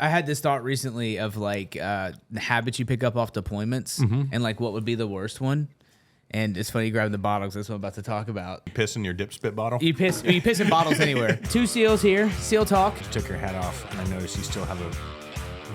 I had this thought recently of like the habits you pick up off deployments and like what would be the worst one. And it's funny you grabbing the bottles. That's what I'm about to talk about. You piss in your dip spit bottle? You piss in bottles anywhere. Two seals here. Seal talk. You took your hat off, and I noticed you still have a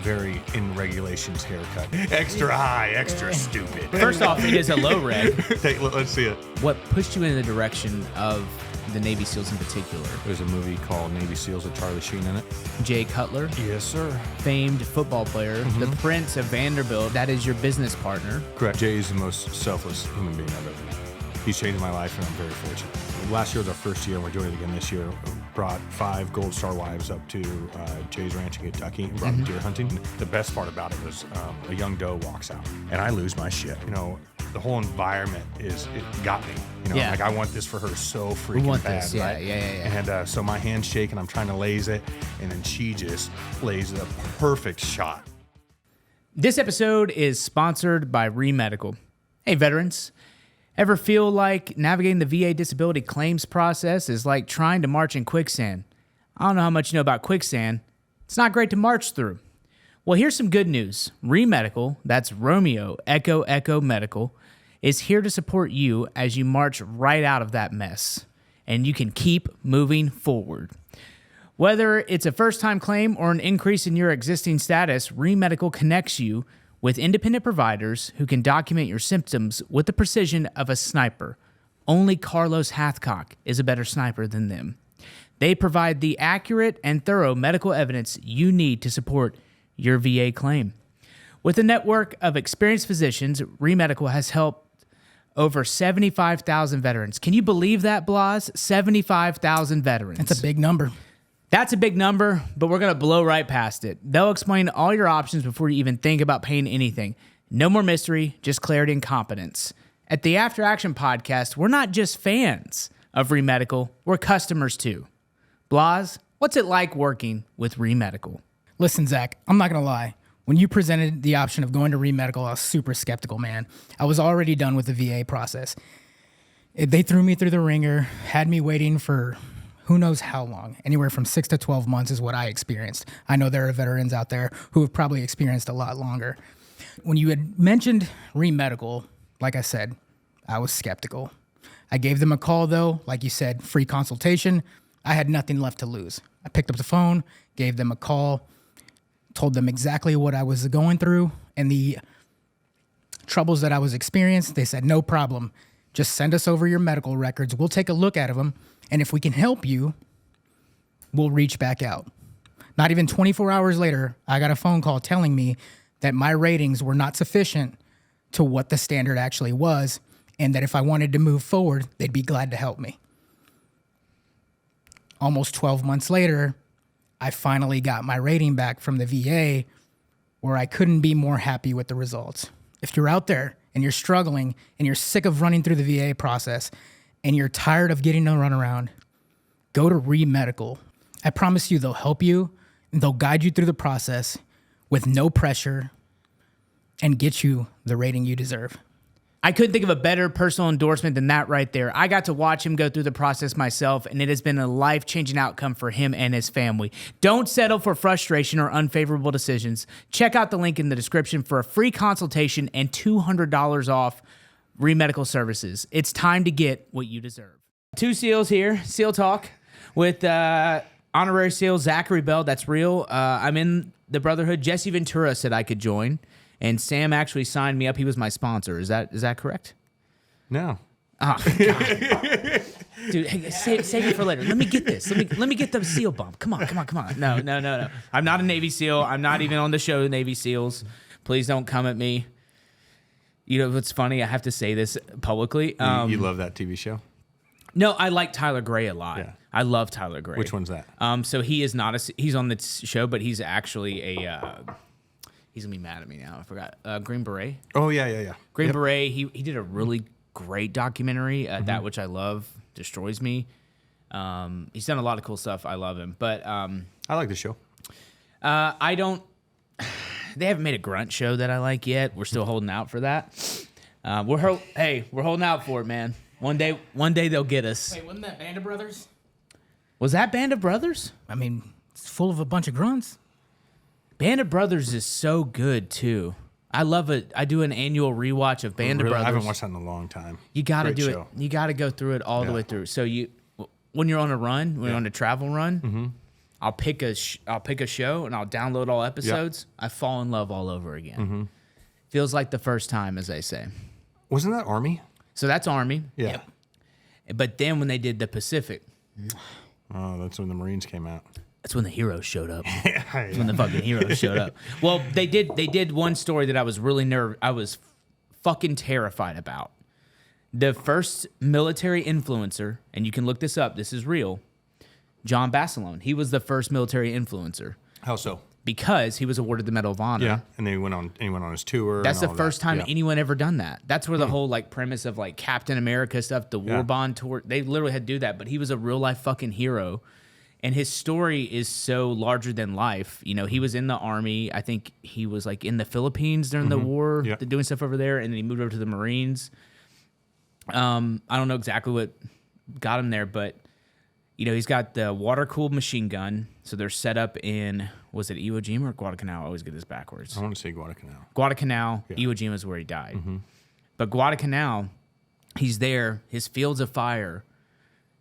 very in regulations haircut. Extra high, extra stupid. First off, it is a low reg. Let's see it. What pushed you in the direction of the Navy SEALs in particular? There's a movie called Navy SEALs with Charlie Sheen in it. Jay Cutler. Yes, sir. Famed football player. The Prince of Vanderbilt. That is your business partner. Correct. Jay is the most selfless human being I've ever met. He's changed my life, and I'm very fortunate. Last year was our first year, and we're doing it again this year. Brought 5 Gold Star wives up to Jay's ranch in Kentucky and brought them deer hunting. The best part about it was a young doe walks out, and I lose my shit. You know, the whole environment it got me. You know, like I want this for her so freaking bad. This. Yeah, right? yeah. And so my hand's shaking. I'm trying to laze it, and then she just lays a perfect shot. This episode is sponsored by Remedical. Hey, veterans. Ever feel like navigating the VA disability claims process is like trying to march in quicksand? I don't know how much you know about quicksand. It's not great to march through. Well, here's some good news. Remedical, that's Romeo Echo Echo Medical, is here to support you as you march right out of that mess. And you can keep moving forward. Whether it's a first-time claim or an increase in your existing status, Remedical connects you with independent providers who can document your symptoms with the precision of a sniper. Only Carlos Hathcock is a better sniper than them. They provide the accurate and thorough medical evidence you need to support your VA claim. With a network of experienced physicians, Remedical has helped over 75,000 veterans. Can you believe that, Blas? 75,000 veterans. That's a big number. That's a big number, but we're going to blow right past it. They'll explain all your options before you even think about paying anything. No more mystery, just clarity and competence. At the After Action podcast, we're not just fans of Remedical, we're customers too. Blas, what's it like working with Remedical? Listen, Zach, I'm not going to lie. When you presented the option of going to Remedical, I was super skeptical, man. I was already done with the VA process. They threw me through the ringer, had me waiting for who knows how long. Anywhere from 6 to 12 months is what I experienced. I know there are veterans out there who have probably experienced a lot longer. When you had mentioned Remedical, like I said, I was skeptical. I gave them a call, though. Like you said, free consultation. I had nothing left to lose. I picked up the phone, gave them a call, told them exactly what I was going through and the troubles that I was experiencing. They said, no problem. Just send us over your medical records. We'll take a look at them. And if we can help you, we'll reach back out. Not even 24 hours later, I got a phone call telling me that my ratings were not sufficient to what the standard actually was, and that if I wanted to move forward, they'd be glad to help me. Almost 12 months later, I finally got my rating back from the VA, where I couldn't be more happy with the results. If you're out there and you're struggling and you're sick of running through the VA process and you're tired of getting a runaround, go to Remedical. I promise you they'll help you and they'll guide you through the process with no pressure and get you the rating you deserve. I couldn't think of a better personal endorsement than that right there. I got to watch him go through the process myself, and it has been a life-changing outcome for him and his family. Don't settle for frustration or unfavorable decisions. Check out the link in the description for a free consultation and $200 off Remedical services. It's time to get what you deserve. Two SEALs here, SEAL Talk, with honorary SEAL Zachary Bell. That's real. I'm in the Brotherhood. Jesse Ventura said I could join. And Sam actually signed me up. He was my sponsor. Is that correct? No. Oh, God. Dude, hey, save it for later. Let me get this. Let me get the SEAL bump. Come on. No. I'm not a Navy SEAL. I'm not even on the show Navy SEALs. Please don't come at me. You know what's funny? I have to say this publicly. You love that TV show? No, I like Tyler Gray a lot. Yeah. I love Tyler Gray. Which one's that? So he is not he's on the show, but he's actually a he's gonna be mad at me now. I forgot. Green Beret. Oh yeah. Green Beret. He did a really great documentary. That which I love destroys me. He's done a lot of cool stuff. I love him, but I like the show. I don't. They haven't made a grunt show that I like yet. We're still holding out for that. We're holding out for it, man. One day they'll get us. Wait, wasn't that Band of Brothers? Was that Band of Brothers? I mean, it's full of a bunch of grunts. Band of Brothers is so good too. I love it. I do an annual rewatch of Band of Brothers. I haven't watched that in a long time. You got to Great do show. it. You got to go through it all the way through. So when you're on a run, when you're on a travel run, I'll pick a show and I'll download all episodes. I fall in love all over again. Feels like the first time, as they say. Wasn't that Army? So that's Army. Yeah. Yep. But then when they did the Pacific, Oh, that's when the Marines came out. that's when the heroes showed up. That's when the fucking heroes showed up. Well, they did one story that I was really I was fucking terrified about. The first military influencer, and you can look this up, this is real, John Basilone. He was the first military influencer How so? because he was awarded the Medal of Honor. Yeah, and then he went on his tour. That's and the all first that. time Yeah. anyone ever done that. That's where the whole like premise of like Captain America stuff, the War Bond tour, they literally had to do that. But he was a real life fucking hero, and his story is so larger than life. You know, he was in the Army. I think he was like in the Philippines during the war, Yeah. doing stuff over there, and then he moved over to the Marines. I don't know exactly what got him there, but you know, he's got the water cooled machine gun. So they're set up in, was it Iwo Jima or Guadalcanal? I always get this backwards. I want to say Guadalcanal. Guadalcanal, Iwo Jima is where he died. But Guadalcanal, he's there, his fields of fire.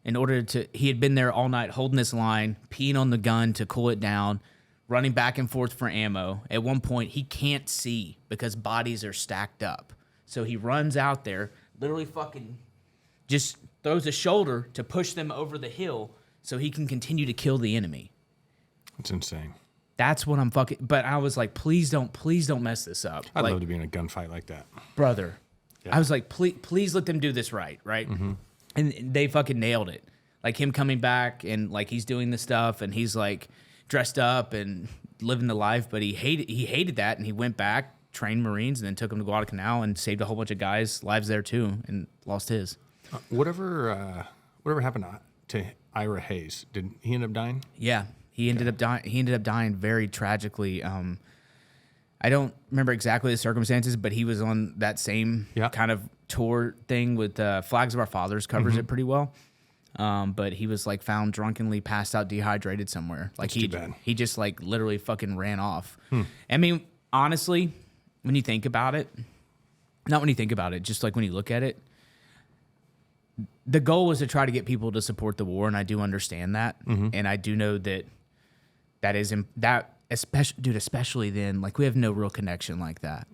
He had been there all night holding this line, peeing on the gun to cool it down, running back and forth for ammo. At one point, he can't see because bodies are stacked up. So he runs out there, literally fucking just throws a shoulder to push them over the hill so he can continue to kill the enemy. It's insane. That's what I'm fucking. But I was like, please don't mess this up. I'd like, love to be in a gunfight like that. brother. Yeah. I was like, please let them do this right? And they fucking nailed it. Like him coming back and like he's doing this stuff and he's like dressed up and living the life, but he hated that and he went back, trained Marines, and then took them to Guadalcanal and saved a whole bunch of guys' lives there too and lost his. Whatever happened to Ira Hayes? Did he end up dying? Yeah, he ended up dying. He ended up dying very tragically. I don't remember exactly the circumstances, but he was on that same kind of tour thing with Flags of Our Fathers covers it pretty well. But he was like found drunkenly passed out, dehydrated somewhere. Like That's too bad. he just like literally fucking ran off. I mean, honestly, when you think about it, not when you think about it, just like when you look at it, the goal was to try to get people to support the war, and I do understand that, and I do know especially then, like we have no real connection like that.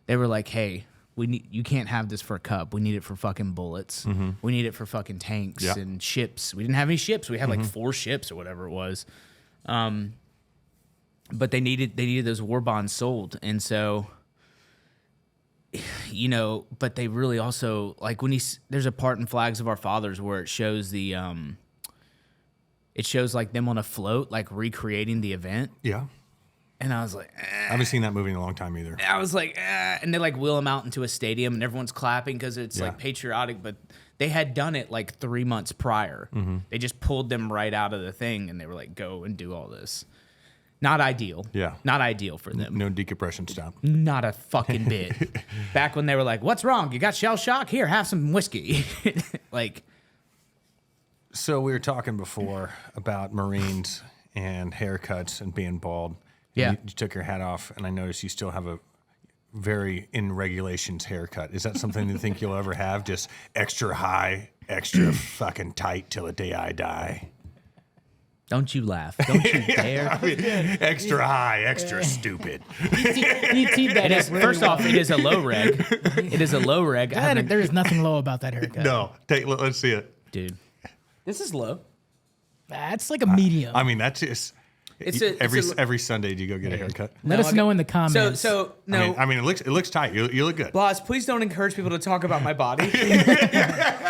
They were like, hey, you can't have this for a cup. We need it for fucking bullets. We need it for fucking tanks and ships. We didn't have any ships. We had like 4 ships or whatever it was. But they needed those war bonds sold, and so. You know, but they really also like when there's a part in Flags of Our Fathers where it shows it shows like them on a float, like recreating the event. Yeah. And I was like, I haven't seen that movie in a long time either. I was like, and they like wheel them out into a stadium and everyone's clapping because it's like patriotic, but they had done it like 3 months prior. They just pulled them right out of the thing and they were like, go and do all this. Not ideal. Yeah. Not ideal for them. No decompression stop. Not a fucking bit. Back when they were like, what's wrong? You got shell shock? Here, have some whiskey. Like. So we were talking before about Marines and haircuts and being bald. Yeah. You took your hat off, and I noticed you still have a very in regulations haircut. Is that something you think you'll ever have? Just extra high, extra fucking tight till the day I die? Don't you laugh. Don't you dare. I mean, extra high, extra stupid. You teed that up really First off, it is a low reg. It is a low reg. There is nothing low about that haircut. No, let's see it. Dude. This is low. That's like a medium. I mean, that's just every Sunday. Do you go get a haircut? Let us know in the comments. So no. I mean, it looks tight. You look good. Blas, please don't encourage people to talk about my body.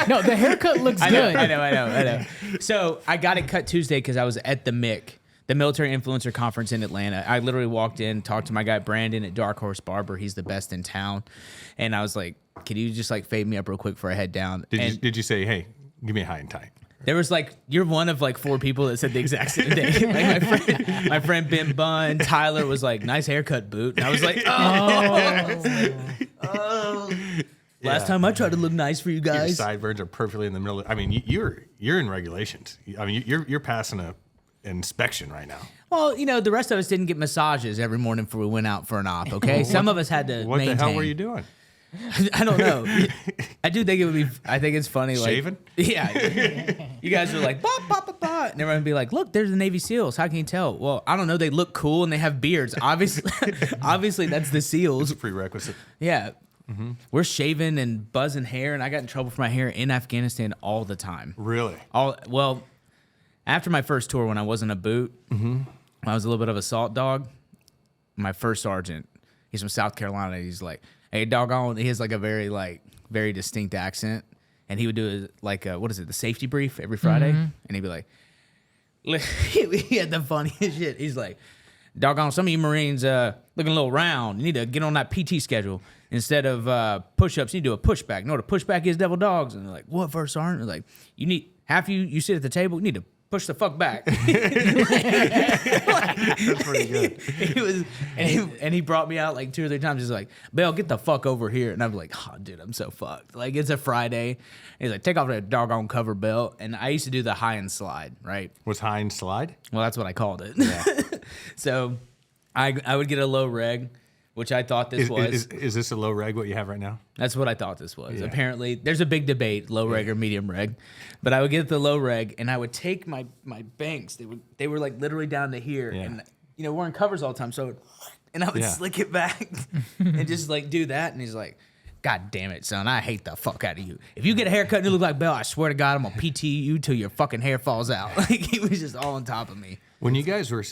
No, the haircut looks good. I know. So I got it cut Tuesday because I was at the MIC, the Military Influencer Conference in Atlanta. I literally walked in, talked to my guy Brandon at Dark Horse Barber. He's the best in town. And I was like, can you just like fade me up real quick before I head down? Did you say, hey, give me a high and tight? There was like, you're one of like 4 people that said the exact same thing. Like my friend Ben Bunn, Tyler was like, nice haircut, Boot. And I was like, oh. Last time I tried to look nice for you Your guys. sideburns are perfectly in the middle. I mean, you're in regulations. I mean, you're passing an inspection right now. Well, the rest of us didn't get massages every morning before we went out for an op, okay? Some of us had to What maintain. the hell were you doing? I don't know. I do think it would be, I think it's funny. Like, Shaving? Yeah. You guys were like, bah, bah, bah, bah. And everyone would be like, look, there's the Navy SEALs. How can you tell? Well, I don't know. They look cool and they have beards. Obviously that's the SEALs. It's a prerequisite. Yeah. We're shaving and buzzing hair, and I got in trouble for my hair in Afghanistan all the time. Really? Well, after my first tour when I wasn't a boot, I was a little bit of a salt dog. My first sergeant, he's from South Carolina. He's like, hey, doggone. He has like a very distinct accent. And he would do the safety brief every Friday. And he'd be like, he had the funniest shit. He's like, doggone, some of you Marines looking a little round. You need to get on that PT schedule. Instead of push-ups, you need to do a pushback. You know what a pushback is, devil dogs? And they're like, what, First Sergeant? They're like, you sit at the table, you need to push the fuck back. That's pretty good. He brought me out like 2 or 3 times. He's like, Bill, get the fuck over here. And I'm like, oh, dude, I'm so fucked. Like, it's a Friday. He's like, take off that doggone cover belt. And I used to do the high and slide, right? Was high and slide? Well, that's what I called it. Yeah. So I would get a low reg, which I thought this was. Is this a low reg, what you have right now? That's what I thought this was. Yeah. Apparently, there's a big debate, low reg or medium reg. But I would get the low reg, and I would take my banks. They were like literally down to here. Yeah. And, wearing covers all the time. And I would slick it back and just like do that. And he's like, God damn it, son. I hate the fuck out of you. If you get a haircut and you look like Bill, I swear to God, I'm going to PT you till your fucking hair falls out. Like, he was just all on top of me. When you guys were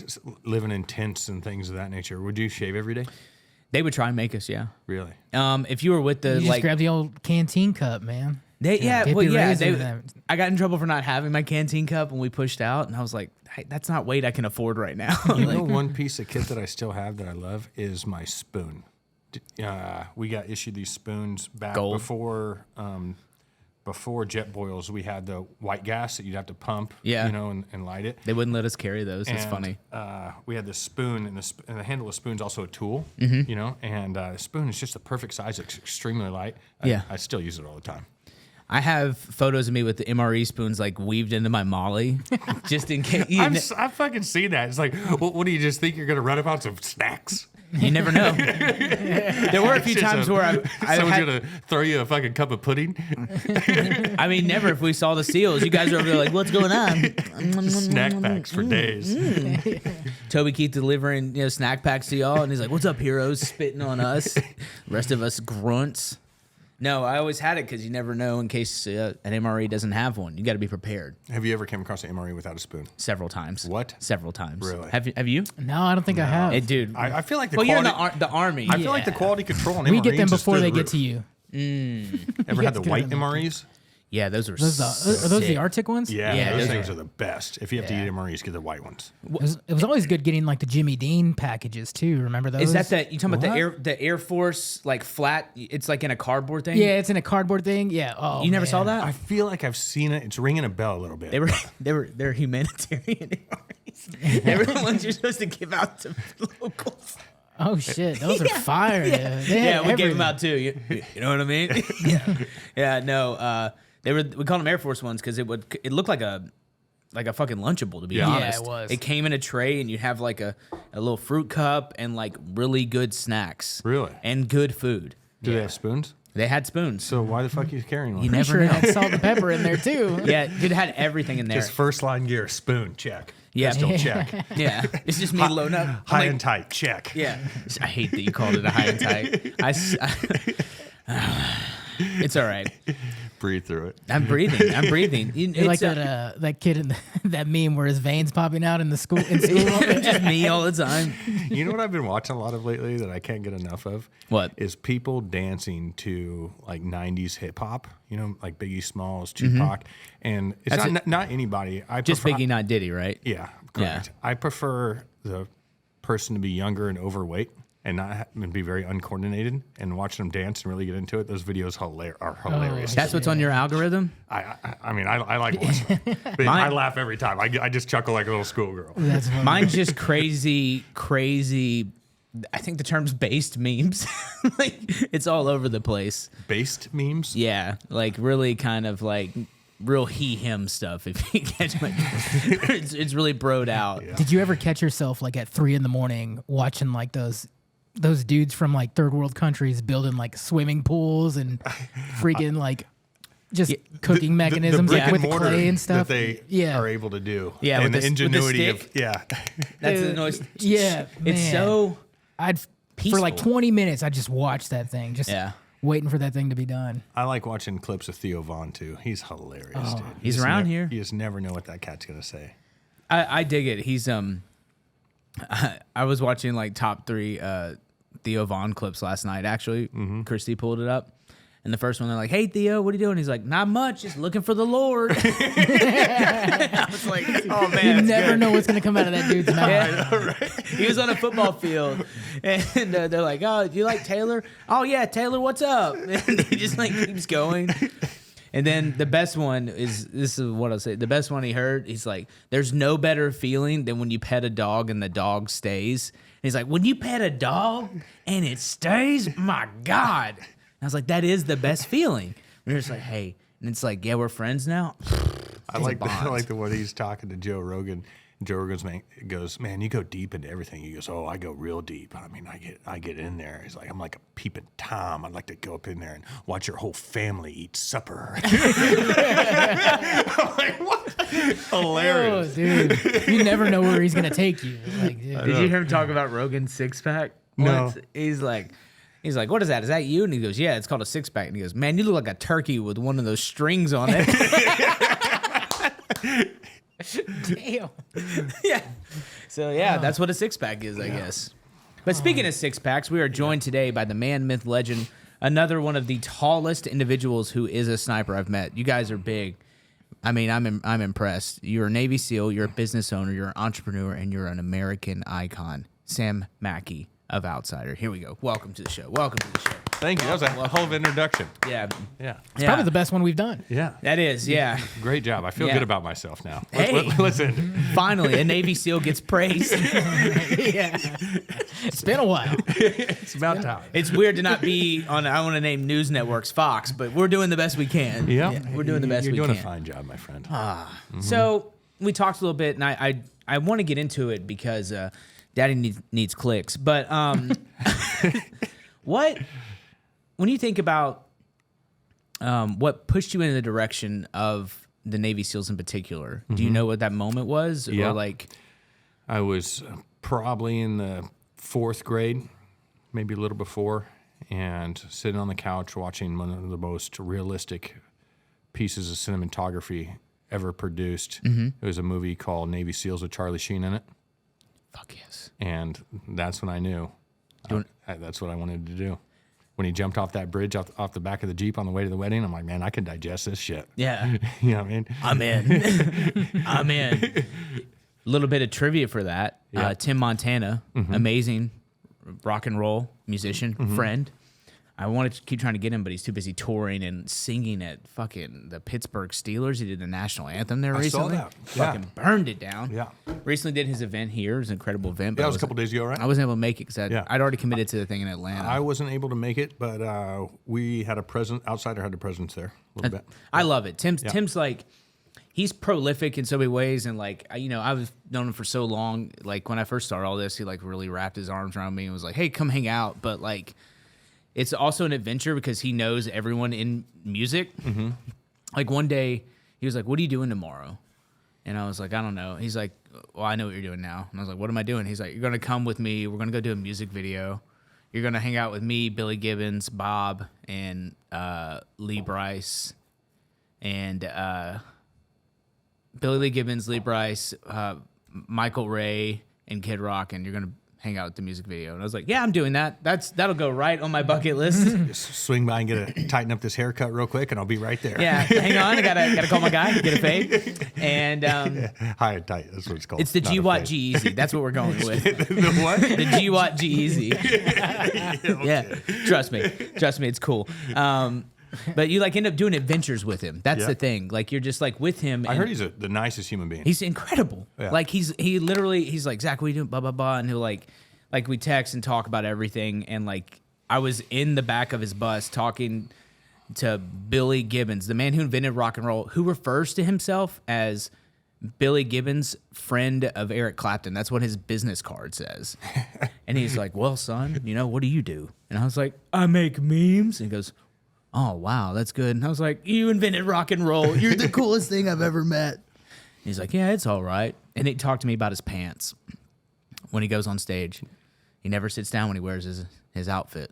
living in tents and things of that nature, would you shave every day? They would try and make us, yeah. Really? If you were with the You just grab the old canteen cup, man. I razor with that. got in trouble for not having my canteen cup when we pushed out, and I was like, hey, that's not weight I can afford right now. You know, one piece of kit that I still have that I love is my spoon. We got issued these spoons back Gold. before jet boils. We had the white gas that you'd have to pump, and light it. They wouldn't let us carry those. It's funny. We had this spoon, and the handle of the spoon's also a tool, and the spoon is just the perfect size. It's extremely light. I still use it all the time. I have photos of me with the MRE spoons like weaved into my Molly, just in case. I've fucking seen that. It's like, what do you just think you're gonna run about some snacks? You never know. There were a few times where someone's gonna throw you a fucking cup of pudding. I mean, never. If we saw the SEALs, you guys are over there like, what's going on? Snack packs for days. Toby Keith delivering snack packs to y'all, and he's like, "What's up, heroes?" Spitting on us. The rest of us grunts. No, I always had it because you never know in case an MRE doesn't have one. You got to be prepared. Have you ever came across an MRE without a spoon? Several times. What? Several times. Really? Have you? No, I don't think I have. Hey, dude. I feel like the well, quality. you're in the Army. I feel like the quality control on MREs We get them is before through they the get roof. to you. Ever had the get white them. MREs? Yeah, those are Are those the Arctic ones? Yeah, those those things are the best. If you have to eat MREs, get the white ones. It was always good getting like the Jimmy Dean packages too. Remember those? Is that you talking about the Air Force like flat? It's like in a cardboard thing. Yeah, it's in a cardboard thing. Yeah. Oh, You never saw man. that? I feel like I've seen it. It's ringing a bell a little bit. They're humanitarian MREs. They were the ones you're supposed to give out to locals. Oh shit, those are fire. Yeah, Dude. They had we gave them everything. out too. You know what I mean? No. We called them Air Force ones because it looked like a fucking Lunchable, to be honest. Yeah, it was. It came in a tray and you'd have like a little fruit cup and like really good snacks. Really? And good food. Do they have spoons? They had spoons. So why the fuck are you carrying one? You Pretty never sure it know. had salt and pepper in there too. Yeah, it had everything in there. Just first line gear, spoon, check. Yeah. Pistol, check. Yeah, it's just me loading up. I'm High like, and tight, check. Yeah, I hate that you called it a high and tight. It's all right. Breathe through it. I'm breathing. You're like that kid in that meme where his veins popping out in school. just me all the time. You know what I've been watching a lot of lately that I can't get enough of? What? Is people dancing to like 90s hip hop, like Biggie Smalls, Tupac. And it's not anybody. Just Biggie, not Diddy, right? Yeah, correct. I prefer the person to be younger and overweight and and be very uncoordinated, and watching them dance and really get into it. Those videos are hilarious. That's what's on your algorithm? I mean, I like watching them. But I laugh every time. I just chuckle like a little schoolgirl. That's funny. Mine's just crazy. I think the term's based memes. Like, it's all over the place. Based memes? Yeah, like really kind of like real he-him stuff, if you catch my it's really broed out. Yeah. Did you ever catch yourself like at 3 a.m. watching like those dudes from like third world countries building like swimming pools and freaking like just cooking mechanisms brick like, with and the mortar clay and stuff? that they are able to do. Yeah, and with the ingenuity with the of That's the noise. Yeah, It's man. so for like peaceful. 20 minutes, I just watched that thing, just Yeah. waiting for that thing to be done. I like watching clips of Theo Vaughn too. He's hilarious, dude. He's just around here. You just never know what that cat's gonna say. I dig it. He's I was watching like top 3 Theo Vaughn clips last night. Actually, Christy pulled it up, and the first one they're like, "Hey Theo, what are you doing?" He's like, "Not much, just looking for the Lord." I was like, "Oh man, You it's never good." know what's gonna come out of that dude's mouth. Yeah, he was on a football field, and they're like, "Oh, do you like Taylor?" "Oh yeah, Taylor, what's up?" And he just like keeps going. And then the best one is, this is what I'll say, the best one he heard, he's like, "There's no better feeling than when you pet a dog and the dog stays." And he's like, "When you pet a dog and it stays, my God." And I was like, that is the best feeling. We're just like, hey, and it's like, yeah, we're friends now. I like the one he's talking to Joe Rogan. Joe Rogan's goes, "Man, you go deep into everything." He goes, "Oh, I go real deep. I mean, I get in there." He's like, "I'm like a peeping Tom. I'd like to go up in there and watch your whole family eat supper." I'm like, what? Hilarious. Oh, dude. You never know where he's going to take you. Like, dude. Did you hear him talk about Rogan's six-pack? No. once? He's like, "What is that? Is that you?" And he goes, "Yeah, it's called a six-pack." And he goes, "Man, you look like a turkey with one of those strings on it." Damn. Yeah. So yeah, that's what a six-pack is, I guess. But speaking of six-packs, we are joined today by the man, myth, legend, another one of the tallest individuals who is a sniper I've met. You guys are big. I mean, I'm impressed. You're a Navy SEAL, you're a business owner, you're an entrepreneur, and you're an American icon. Sam Mackey of Outsider. Here we go. Welcome to the show. Welcome to the show. Thank you. That was a hell of an introduction. Yeah. Yeah. It's probably the best one we've done. Yeah. That is, yeah. Great job. I feel Yeah. good about myself now. Hey. Listen. Finally, a Navy SEAL gets praised. Yeah. It's been a while. It's about time. It's weird to not be on, I want to name news networks Fox, but we're doing the best we can. Yeah. We're doing the best we You're can. doing a fine job, my friend. So we talked a little bit, and I want to get into it because Daddy needs clicks. But when you think about what pushed you in the direction of the Navy SEALs in particular, do you know what that moment was? Yeah. Or like, I was probably in the 4th grade, maybe a little before, and sitting on the couch watching one of the most realistic pieces of cinematography ever produced. It was a movie called Navy SEALs with Charlie Sheen in it, fuck yes. and that's when I knew that's what I wanted to do. When he jumped off that bridge off the back of the Jeep on the way to the wedding, I'm like, man, I can digest this shit. Yeah. You know what I mean? I'm in. I'm in. A little bit of trivia for that. Yeah. Tim Montana, amazing rock and roll musician, friend. I wanted to keep trying to get him, but he's too busy touring and singing at fucking the Pittsburgh Steelers. He did the national anthem there I saw recently. that. Yeah. Fucking burned it down. Yeah. Recently did his event here. It was an incredible event. But That I was a couple days ago, right? I wasn't able to make it because Yeah. I'd already committed to the thing in Atlanta. I wasn't able to make it, but we had a presence. Outsider had a presence there a little bit. I love it. Tim's like, he's prolific in so many ways, and like I've known him for so long. Like when I first started all this, he like really wrapped his arms around me and was like, "Hey, come hang out." But like, it's also an adventure because he knows everyone in music. Like one day, he was like, "What are you doing tomorrow?" And I was like, "I don't know." He's like, "Well, I know what you're doing now." And I was like, "What am I doing?" He's like, "You're gonna come with me. We're gonna go do a music video. You're gonna hang out with me, Billy Gibbons, Bob, and Lee Bryce, and Billy Lee Gibbons, Lee Bryce, Michael Ray, and Kid Rock, and you're gonna hang out at the music video." And I was like, "Yeah, I'm doing that. That'll go right on my bucket list." Just swing by and tighten up this haircut real quick, and I'll be right there. Yeah, hang on, I gotta call my guy, get a fade, and High and tight. That's what it's called. it's the Not a GWatt fade. G-Eazy. That's what we're going with. The what? The GWatt G-Eazy. Yeah, trust me, it's cool. But you like end up doing adventures with him. That's Yeah. the thing. Like you're just like with him. I and heard he's the nicest human being. he's incredible. Yeah. Like he's like, "Zach, what are you doing?" Blah blah blah, and he'll like we text and talk about everything. And like I was in the back of his bus talking to Billy Gibbons, the man who invented rock and roll, who refers to himself as Billy Gibbons, friend of Eric Clapton. That's what his business card says. And he's like, well, son, what do you do? And I was like, I make memes. And he goes, oh, wow, that's good. And I was like, you invented rock and roll. You're the coolest thing I've ever met. And he's like, yeah, it's all right. And he talked to me about his pants when he goes on stage. He never sits down when he wears his outfit.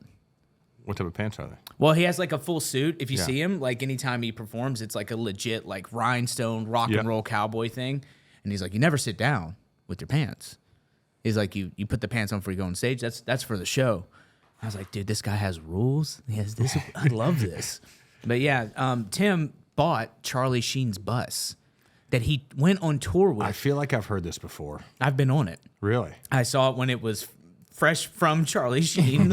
What type of pants are they? Well, he has like a full suit. If you Yeah. see him, like anytime he performs, it's like a legit like rhinestone rock and roll cowboy thing. And he's like, you never sit down with your pants. He's like, you put the pants on before you go on stage. That's for the show. I was like, dude, this guy has rules. He has this. I love this. But yeah, Tim bought Charlie Sheen's bus that he went on tour with. I feel like I've heard this before. I've been on it. Really? I saw it when it was fresh from Charlie Sheen.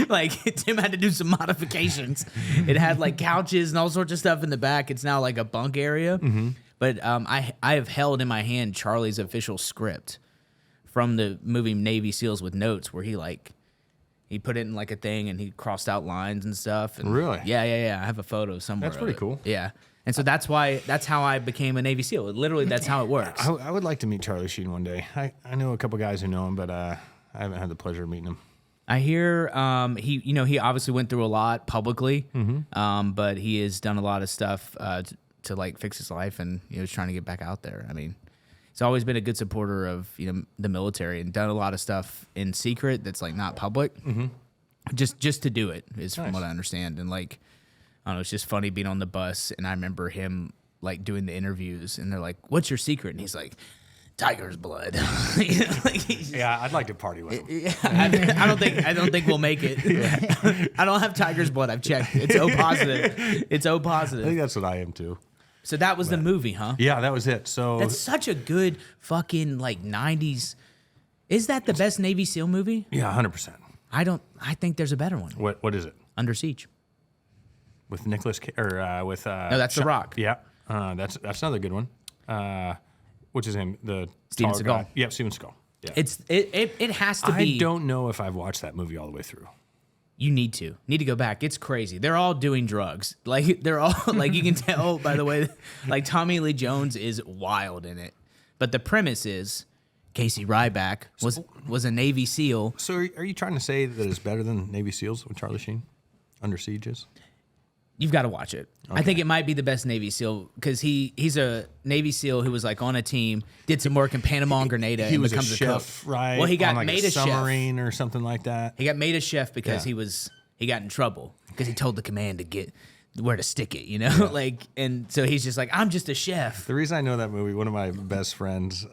like Tim had to do some modifications. It had like couches and all sorts of stuff in the back. It's now like a bunk area. Mm-hmm. But I have held in my hand Charlie's official script from the movie Navy SEALs with notes, where he put it in like a thing and he crossed out lines and stuff. And Really? Yeah. I have a photo somewhere. That's pretty of it. cool. Yeah. And so that's how I became a Navy SEAL. Literally, that's how it works. I would like to meet Charlie Sheen one day. I know a couple guys who know him, but I haven't had the pleasure of meeting him. I hear he obviously went through a lot publicly, but he has done a lot of stuff to like fix his life, and he's trying to get back out there. I mean, he's always been a good supporter of the military and done a lot of stuff in secret that's like not public, just to do it is from what I understand. And like, I don't know, it's just funny being on the bus, and I remember him like doing the interviews, and they're like, "What's your secret?" And he's like, tiger's blood. Yeah, I'd like to party with him. Yeah, I don't think we'll make it. Yeah. I don't have tiger's blood. I've checked. It's O positive. It's O I positive. think that's what I am too. So that was the movie, huh? Yeah, that was it. So That's such a good fucking like 90s. Is that the best Navy SEAL movie? yeah, 100%. I think there's a better one. What is it? Under Siege. With Nicholas or with No, that's The Rock. Yeah, that's another good one. What's his name? The Steven tall Seagal. guy. Yeah, Steven Seagal. Yeah. It has to be. I don't know if I've watched that movie all the way through. You need to go back. It's crazy. They're all doing drugs. Like they're all like you can tell by the way. Like Tommy Lee Jones is wild in it, but the premise is Casey Ryback was a Navy SEAL. So are you trying to say that it's better than Navy SEALs with Charlie Sheen? Under Siege is? You've got to watch it. Okay. I think it might be the best Navy SEAL because he's a Navy SEAL who was like on a team, did some work in Panama and Grenada, and becomes a chef, cook. right? Well, he got on like made a a chef. submarine or something like that. He got made a chef because he got in trouble because he told the command to get where to stick it, like, and so he's just like, I'm just a chef. The reason I know that movie, one of my best friends,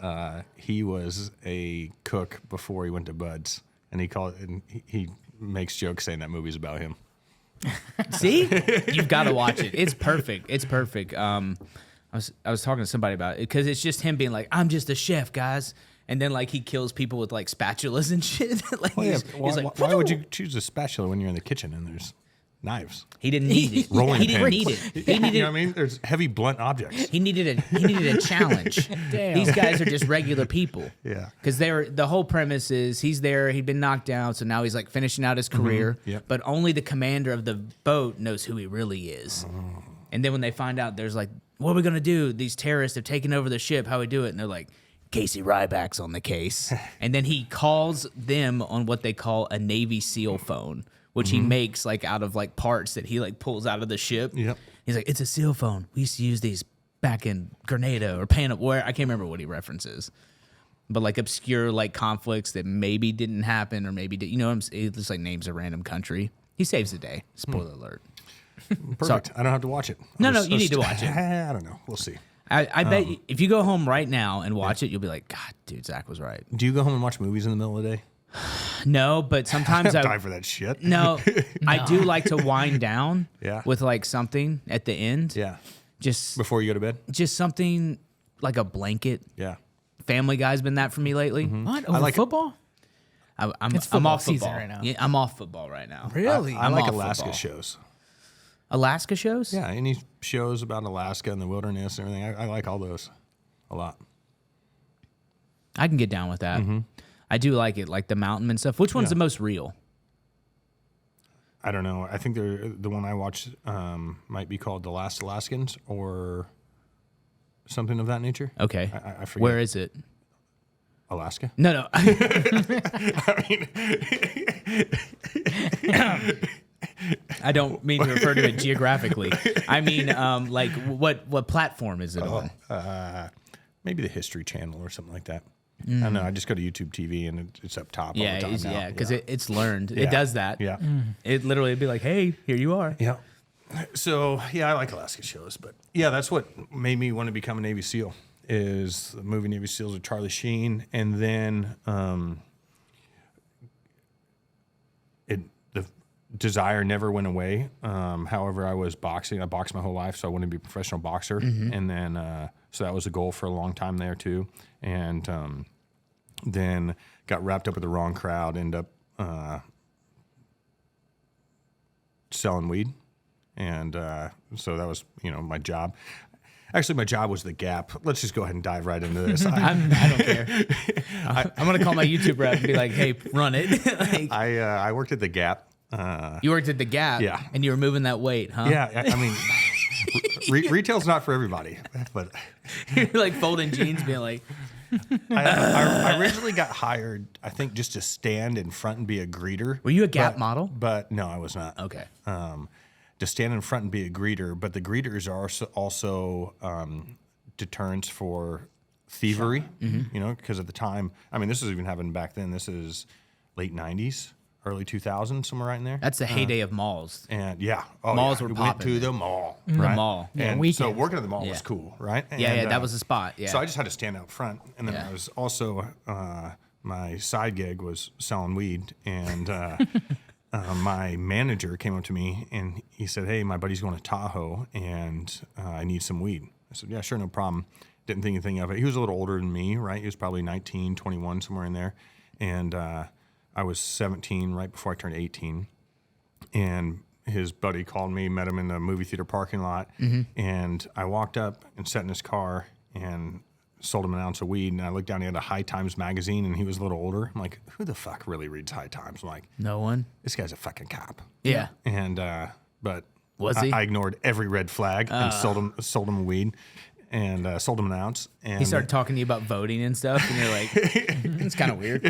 he was a cook before he went to Bud's, and he makes jokes saying that movie's about him. See, you've got to watch it. It's perfect. It's perfect. I was talking to somebody about it because it's just him being like, I'm just a chef, guys. And then like he kills people with like spatulas and shit. Like Well, yeah, he's like, why would you choose a spatula when you're in the kitchen and there's knives? He didn't need it. Rolling he didn't pin. need it. He You needed. know what I mean? There's heavy blunt objects. He needed a challenge. Damn. These guys are just regular people. Yeah. Because the whole premise is he's there, he'd been knocked down, so now he's like finishing out his career. Yep. But only the commander of the boat knows who he really is. Oh. And then when they find out, there's like, what are we gonna do? These terrorists have taken over the ship. How we do it? And they're like, Casey Ryback's on the case. And then he calls them on what they call a Navy SEAL phone, which he makes like out of like parts that he like pulls out of the ship. Yep. He's like, it's a SEAL phone. We used to use these back in Grenada or Panama, where I can't remember what he references, but like obscure like conflicts that maybe didn't happen or maybe did. It's just like names a random country. He saves the day. Spoiler alert. Perfect. I don't have to watch it. No, you need to watch it. I don't know. We'll see. I bet if you go home right now and watch it, you'll be like, God, dude, Zach was right. Do you go home and watch movies in the middle of the day? No, but sometimes I have time for that shit. No, I do like to wind down Yeah. with like something at the end. Yeah. Just Before you go to bed? just something like a blanket. Yeah. Family Guy's been that for me lately. What? Over like it. football? I'm football off season football right now. Yeah, I'm off football right now. Really? I I'm like off Alaska football. shows. Alaska shows? Yeah, any shows about Alaska and the wilderness and everything. I like all those a lot. I can get down with that. I do like it, like the mountain and stuff. Which one's Yeah. the most real? I don't know. I think the one I watched might be called The Last Alaskans or something of that nature. Okay. I forget. Where is it? Alaska? No. I mean, I don't mean to refer to it geographically. I mean, like, what platform is it on? maybe the History Channel or something like that. I don't know. I just go to YouTube TV and it's up top all the time now. Yeah, because it's learned. It does that. Yeah. It literally would be like, hey, here you are. Yeah. So, yeah, I like Alaska shows. But, yeah, that's what made me want to become a Navy SEAL is the movie Navy SEALs with Charlie Sheen. And then the desire never went away. However, I was boxing. I boxed my whole life, so I wanted to be a professional boxer. And then so that was a goal for a long time there, too. And then got wrapped up with the wrong crowd, ended up selling weed. And so that was, my job. Actually, my job was the Gap. Let's just go ahead and dive right into this. I don't care. I'm going to call my YouTube rep and be like, hey, run it. Like, I worked at the Gap. you worked at the Gap, Yeah. And you were moving that weight, huh? Yeah, I mean, retail's not for everybody, but You're like folding jeans, being like, I originally got hired, I think, just to stand in front and be a greeter. were you a Gap model? But no, I was not. Okay. To stand in front and be a greeter, but the greeters are also deterrents for thievery, because at the time, I mean, this was even happening back then. This is late 90s, early 2000s, somewhere right in there. That's the heyday of malls. And Malls were we went popping. to the mall, The right? mall. And weekend. so working at the mall Yeah. was cool, right? Yeah, that was the spot. Yeah. So I just had to stand out front, and then Yeah. I was also my side gig was selling weed, and my manager came up to me and he said, "Hey, my buddy's going to Tahoe, and I need some weed." I said, "Yeah, sure, no problem." Didn't think anything of it. He was a little older than me, right? He was probably 19, 21, somewhere in there, and I was 17 right before I turned 18, and his buddy called me, met him in the movie theater parking lot, and I walked up and sat in his car and sold him an ounce of weed, and I looked down, he had a High Times magazine, and he was a little older. I'm like, who the fuck really reads High Times? I'm like, no one? this guy's a fucking cop. Yeah. And, but Was he? I ignored every red flag and sold him weed and sold him an ounce. And He started talking to you about voting and stuff, and you're like, it's kind of weird.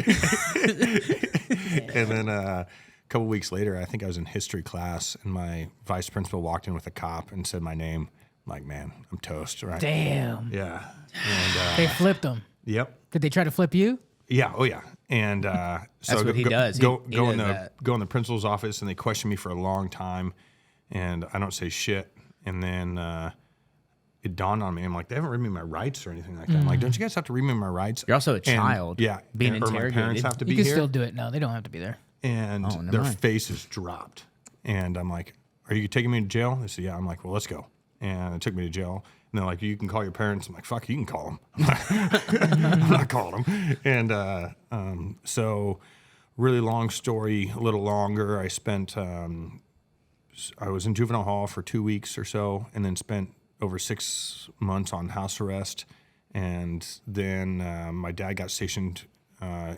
And then a couple weeks later, I think I was in history class, and my vice principal walked in with a cop and said my name. I'm like, man, I'm toast, right? Damn. Yeah. And, They flipped them. yep. Did they try to flip you? Yeah. Oh, yeah. And so what he does. He Go does in that. go in the principal's office, and they questioned me for a long time, and I don't say shit. And then it dawned on me. I'm like, they haven't read me my rights or anything like that. I'm like, don't you guys have to read me my rights? You're also a And, child. yeah. Being or my parents interrogated. have to be You can here. still do it. No, they don't have to be there. And never their mind. faces dropped. And I'm like, are you taking me to jail? They said, yeah. I'm like, well, let's go. And they took me to jail. And they're like, you can call your parents. I'm like, fuck, you can call them. I'm not calling them. And so really long story, a little longer. I spent, I was in juvenile hall for 2 weeks or so, and then spent over 6 months on house arrest. And then my dad got stationed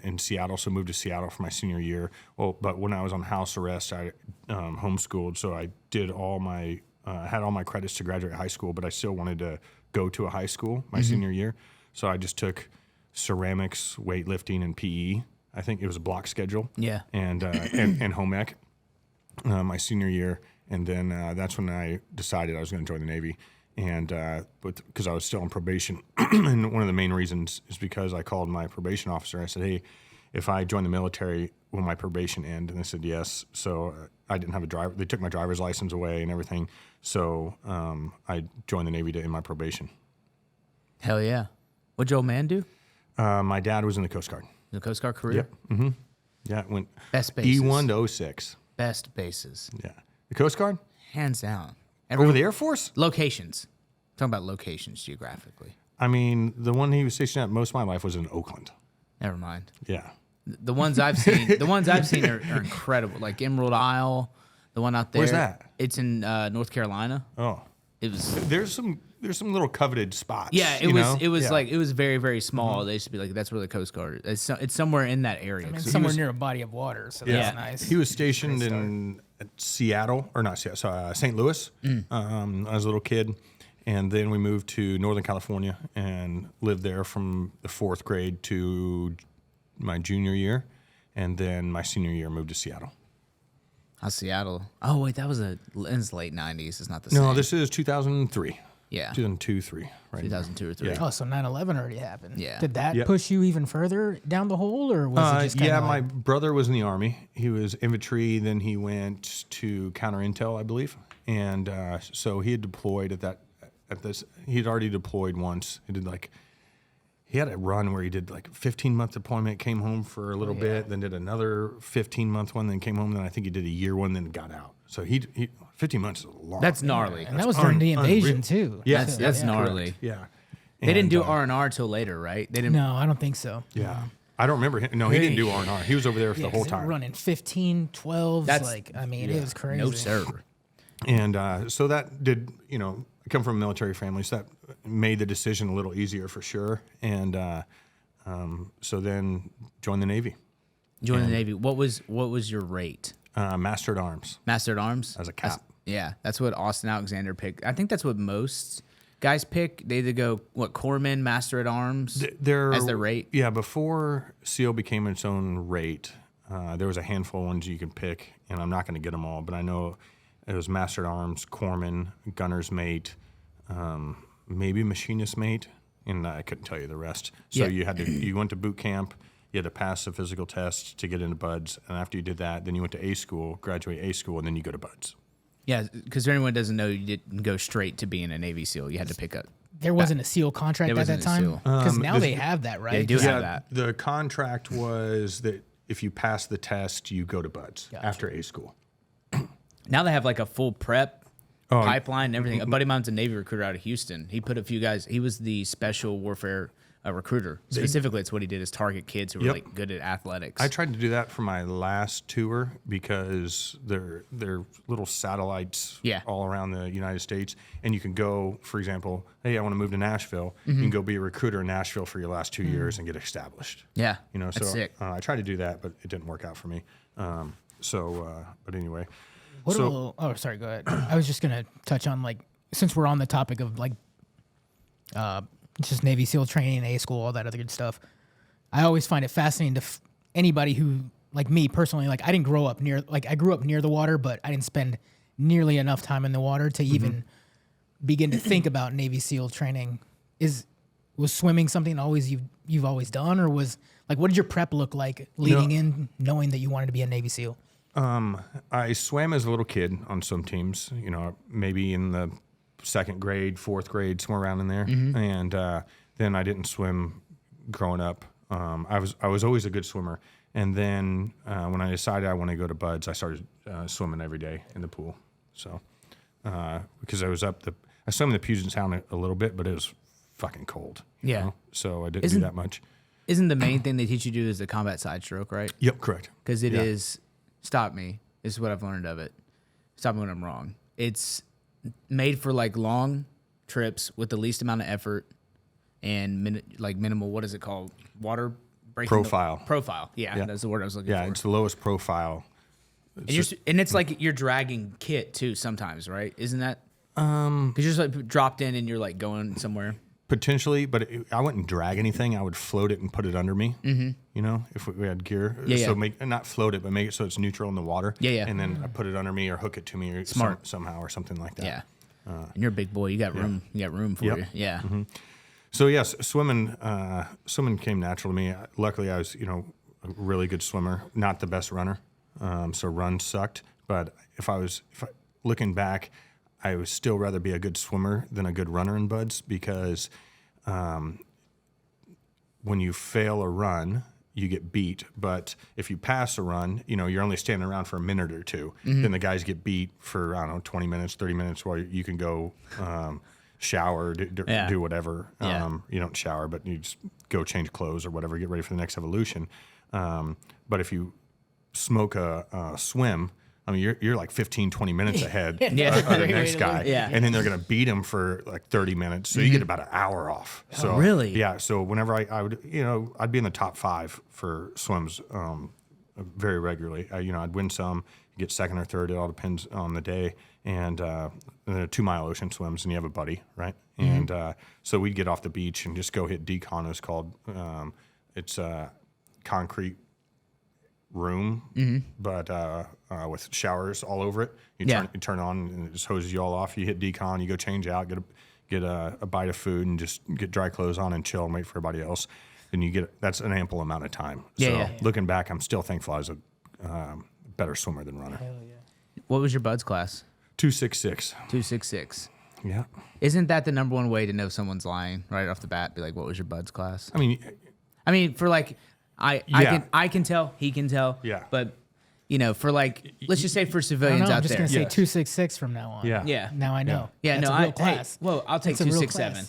in Seattle, so moved to Seattle for my senior year. Well, but when I was on house arrest, I homeschooled, so I did all my had all my credits to graduate high school, but I still wanted to go to a high school my senior year. So I just took ceramics, weightlifting, and PE. I think it was a block schedule. Yeah. And home ec my senior year, and then that's when I decided I was going to join the Navy. And because I was still on probation, and one of the main reasons is because I called my probation officer. I said, "Hey, if I join the military, will my probation end?" And they said yes. So I didn't have a driver. They took my driver's license away and everything. So I joined the Navy to end my probation. Hell yeah. What'd your old man do? My dad was in the Coast Guard. The Coast Guard career? Mm-hmm. Yeah, it went Best bases. E1 to 06. Best bases. Yeah, the Coast Guard Hands down. over the Air Force. Locations. Talking about locations geographically. I mean, the one he was stationed at most of my life was in Oakland. Never mind. Yeah. The ones I've seen, are incredible. Like Emerald Isle, the one out there. Where's that? It's in North Carolina. Oh, It was. there's some little coveted spots. Yeah, you know? it was Yeah. like it was very, very small. They used to be like, that's where the Coast Guard is. It's somewhere in that area. I mean, 'Cause somewhere near a body of water, so that's Yeah. nice. He was stationed in at Seattle, or not Seattle, St. Louis. I was a little kid. And then we moved to Northern California and lived there from the 4th grade to my junior year. And then my senior year moved to Seattle. How's Seattle? Oh, wait, that was it's late 90s. It's not the same. No, this is 2003. Yeah. 2002, 3. Right. 2002 or 3. Yeah. Oh, so 9/11 already happened. Yeah. Did that Yep. push you even further down the hole, or was it just kind of my brother was in the Army. He was infantry. Then he went to counter intel, I believe. And so he had deployed he had already deployed once. He had a run where he did like 15-month deployment, came home for a little bit, then did another 15-month one, then came home. Then I think he did a year one, then got out. So he 15 months is a long. That's gnarly. And that was during the invasion unreal. too. Yeah, That's gnarly. Yeah. They didn't do And, R&R till later, right? They didn't. No, I don't think so. Yeah. I don't remember him. No, he didn't do R&R. He was over there for the whole 'cause they were time. running 15, 12s. It was crazy. No, sir. And so that did, I come from a military family, so that made the decision a little easier for sure. And so then joined the Navy. Joined the Navy. What was your rate? Master at Arms Master at Arms? as a cap. That's what Austin Alexander picked. I think that's what most guys pick. They either go, Corpsman, Master at Arms as their rate? Yeah, before SEAL became its own rate, there was a handful of ones you could pick, and I'm not going to get them all, but I know it was Master at Arms, Corpsman, Gunner's Mate, maybe Machinist Mate, and I couldn't tell you the rest. So you went to boot camp, you had to pass the physical test to get into BUDS, and after you did that, then you went to A school, graduate A school, and then you go to BUDS. Yeah, because anyone doesn't know, you didn't go straight to being a Navy SEAL. You had to pick up. There wasn't a SEAL contract There at that wasn't a time? SEAL. Because now they have that, right? They do have that. The contract was that if you pass the test, you go to BUDS after A school. Now they have like a full prep pipeline and everything. A buddy of mine's a Navy recruiter out of Houston. He put a few guys. He was the special warfare recruiter. Specifically, it's what he did is target kids who were like good at athletics. I tried to do that for my last tour because they're little satellites all around the United States, and you can go, for example, hey, I want to move to Nashville. You can go be a recruiter in Nashville for your last 2 years and get established. Yeah, So that's sick. I tried to do that, but it didn't work out for me. But anyway. Sorry, go ahead. I was just going to touch on, since we're on the topic of, just Navy SEAL training, A school, all that other good stuff, I always find it fascinating to anybody who, like me personally, I didn't grow up near, I grew up near the water, but I didn't spend nearly enough time in the water to even begin to think about Navy SEAL training. Was swimming something you've always done, or was, what did your prep look like leading in, knowing that you wanted to be a Navy SEAL? I swam as a little kid on swim teams, maybe in the 2nd grade, 4th grade, somewhere around in there. And then I didn't swim growing up. I was always a good swimmer. And then when I decided I want to go to BUDS, I started swimming every day in the pool. So because I swam in the Puget Sound a little bit, but it was fucking cold. So I didn't do that much. Isn't the main thing they teach you to do is the combat side stroke, right? Yep, correct. Because it is, stop me, this is what I've learned of it. Stop me when I'm wrong. It's made for long trips with the least amount of effort and minimal, what is it called? Water breaking? Profile. Profile. Yeah, that's the word I was looking for. Yeah, it's the lowest profile. And it's like you're dragging kit too sometimes, right? Isn't that? Because you're just dropped in and you're going somewhere. Potentially, but I wouldn't drag anything. I would float it and put it under me. If we had gear. So not float it, but make it so it's neutral in the water. And then I put it under me or hook it to me or somehow or something like that. Yeah. And you're a big boy. You got room. You got room for you. Yeah. So yes, swimming came natural to me. Luckily, I was a really good swimmer, not the best runner. So run sucked. But if I looking back, I would still rather be a good swimmer than a good runner in BUDS because when you fail a run, you get beat. But if you pass a run, you're only standing around for a minute or two. Then the guys get beat for, 20 minutes, 30 minutes while you can go shower, do whatever. You don't shower, but you just go change clothes or whatever, get ready for the next evolution. But if you smoke a swim, you're like 15, 20 minutes ahead of the next guy. And then they're going to beat him for 30 minutes. So you get about an hour off. So really? Yeah. So whenever I would, I'd be in the top 5 for swims very regularly. I'd win some, get second or third. It all depends on the day. And then 2 mile ocean swims, and you have a buddy, right? And so we'd get off the beach and just go hit decon. It's called. It's a concrete room, but with showers all over it. You turn on, and it just hoses you all off. You hit decon, you go change out, get a bite of food, and just get dry clothes on and chill and wait for everybody else. And that's an ample amount of time. Looking back, I'm still thankful I was a better swimmer than runner. Hell yeah. What was your buds class? 266. 266. Yeah. Isn't that the number one way to know someone's lying right off the bat? Be like, what was your buds class? I mean, For like, I can tell, he can tell. Yeah. But for like, let's just say for I don't civilians know, I'm out just there. going to say Yes. 266 from now on. Yeah. Yeah. Now I know. Yeah. That's No. a real class. I'll take That's a real 267.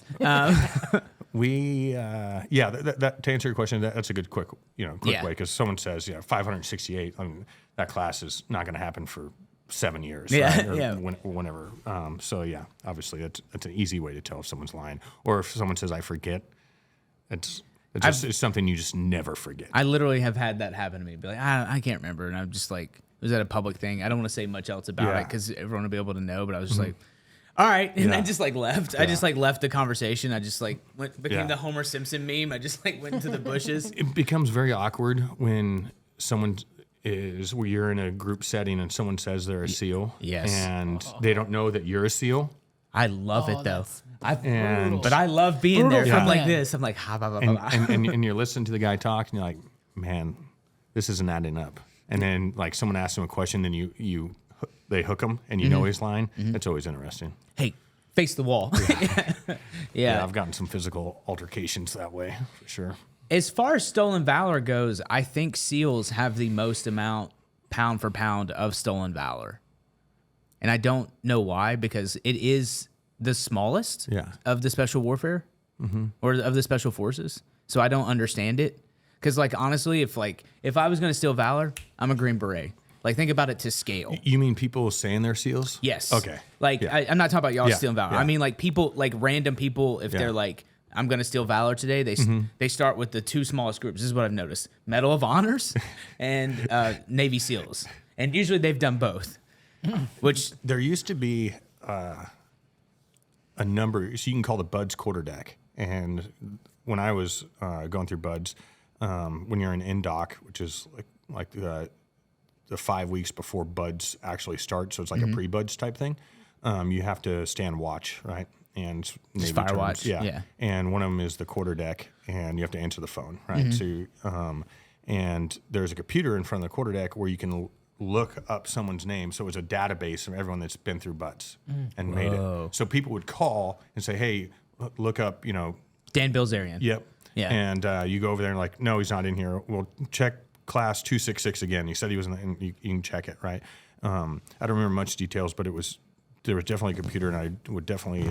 That to answer your question, that's a good quick way, because someone says 568. I mean, that class is not going to happen for 7 years, Yeah, right? Or yeah. Whenever. Obviously that's an easy way to tell if someone's lying, or if someone says I forget. It's something you just never forget. I literally have had that happen to me. Be like, I can't remember, and I'm just like, it was at a public thing. I don't want to say much else about it because everyone will be able to know. But I was just like, all right, and I just like left. I just like left the conversation. I just like became the Homer Simpson meme. I just like went into the bushes. It becomes very awkward when where you're in a group setting and someone says they're a SEAL, and they don't know that you're a SEAL. I love it though. brutal. But I love being Brutal there. for I'm like them. this. I'm like, ha, blah, blah, blah. and you're listening to the guy talk, and you're like, man, this isn't adding up. And then like someone asks him a question, then they hook him, and you know he's lying. That's always interesting. Hey, face the wall. Yeah, I've gotten some physical altercations that way for sure. As far as stolen valor goes, I think SEALs have the most amount, pound for pound, of stolen valor. And I don't know why, because it is the smallest of the special warfare or of the special forces. So I don't understand it. Because, like, honestly, if I was going to steal valor, I'm a Green Beret. Like, think about it to scale. You mean people saying they're SEAls? Yes. Okay. Like, I'm not talking about y'all stealing valor. Yeah. I mean, like, people, like, random people, if they're like, I'm going to steal valor today, they start with the two smallest groups. This is what I've noticed. Medal of Honors and Navy SEALs. And usually they've done both. Which there used to be a number, so you can call the BUDS quarterdeck. And when I was going through BUDS, when you're in NDOC, which is like the 5 weeks before BUDS actually starts, so it's like a pre-BUDS type thing, you have to stand watch, right? And just fire watch. Yeah. And one of them is the quarterdeck, and you have to answer the phone, right? So, and there's a computer in front of the quarterdeck where you can look up someone's name. So it's a database of everyone that's been through BUDS and made it. So people would call and say, hey, look up, Dan Bilzerian. Yep. Yeah. And you go over there and like, no, he's not in here. Well, check class 266 again. He said he was in you can check it, right? I don't remember much details, but there was definitely a computer, and I would definitely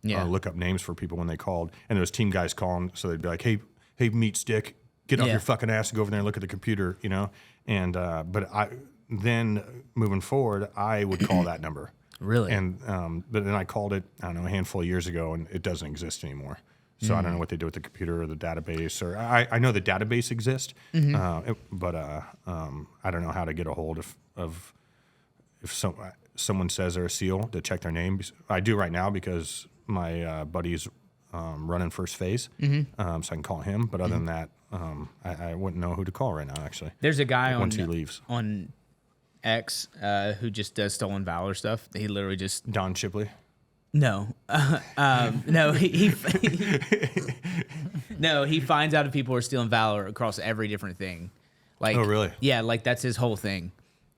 look up names for people when they called. And there was team guys calling, so they'd be like, hey, meat stick, get off your fucking ass and go over there and look at the computer, And then moving forward, I would call that number. Really? And but then I called it, I don't know, a handful of years ago, and it doesn't exist anymore. So I don't know what they do with the computer or the database, or I know the database exists, but I don't know how to get a hold of if someone says they're a SEAL to check their name. I do right now because my buddy's running first phase, so I can call him. But other than that, I wouldn't know who to call right now. Actually, There's a guy once he leaves on X who just does stolen valor stuff. He literally just Don Shipley. no, no. He no. He finds out if people are stealing valor across every different thing. Like, Oh, really? Yeah, like that's his whole thing.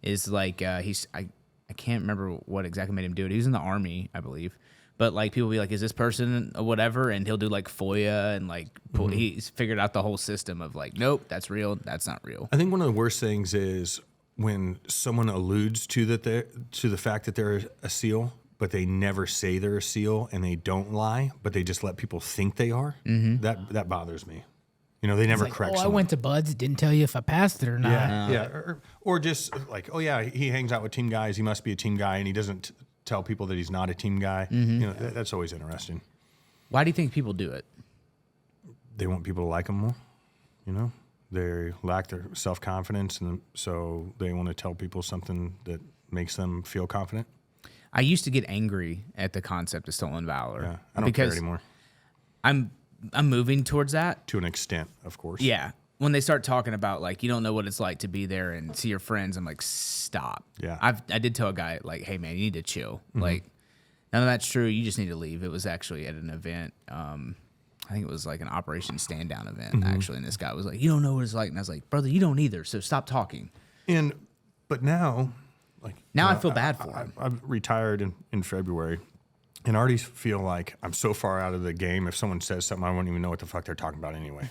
Is like I can't remember what exactly made him do it. He was in the Army, I believe. But like people be like, is this person or whatever? And he'll do like FOIA and like he's figured out the whole system of like, nope, that's real, that's not real. I think one of the worst things is when someone alludes to the fact that they're a SEAL, but they never say they're a SEAL, and they don't lie, but they just let people think they are. That bothers me. They never correct I someone. went to BUDS, didn't tell you if I passed it or not. Yeah. Or just like, oh yeah, he hangs out with team guys. He must be a team guy, and he doesn't tell people that he's not a team guy. That's always interesting. Why do you think people do it? They want people to like them more. they lack their self-confidence, and so they want to tell people something that makes them feel confident. I used to get angry at the concept of stolen valor. Yeah, I don't care anymore. I'm moving towards that. To an extent, of course. Yeah. When they start talking about, like, you don't know what it's like to be there and see your friends, I'm like, stop. Yeah. I did tell a guy, like, hey, man, you need to chill. Like, none of that's true. You just need to leave. It was actually at an event. I think it was like an Operation Stand Down event, actually. And this guy was like, you don't know what it's like. And I was like, brother, you don't either. So stop talking. But now, like, Now I feel bad for him. I've retired in February, and I already feel like I'm so far out of the game. If someone says something, I won't even know what the fuck they're talking about anyway.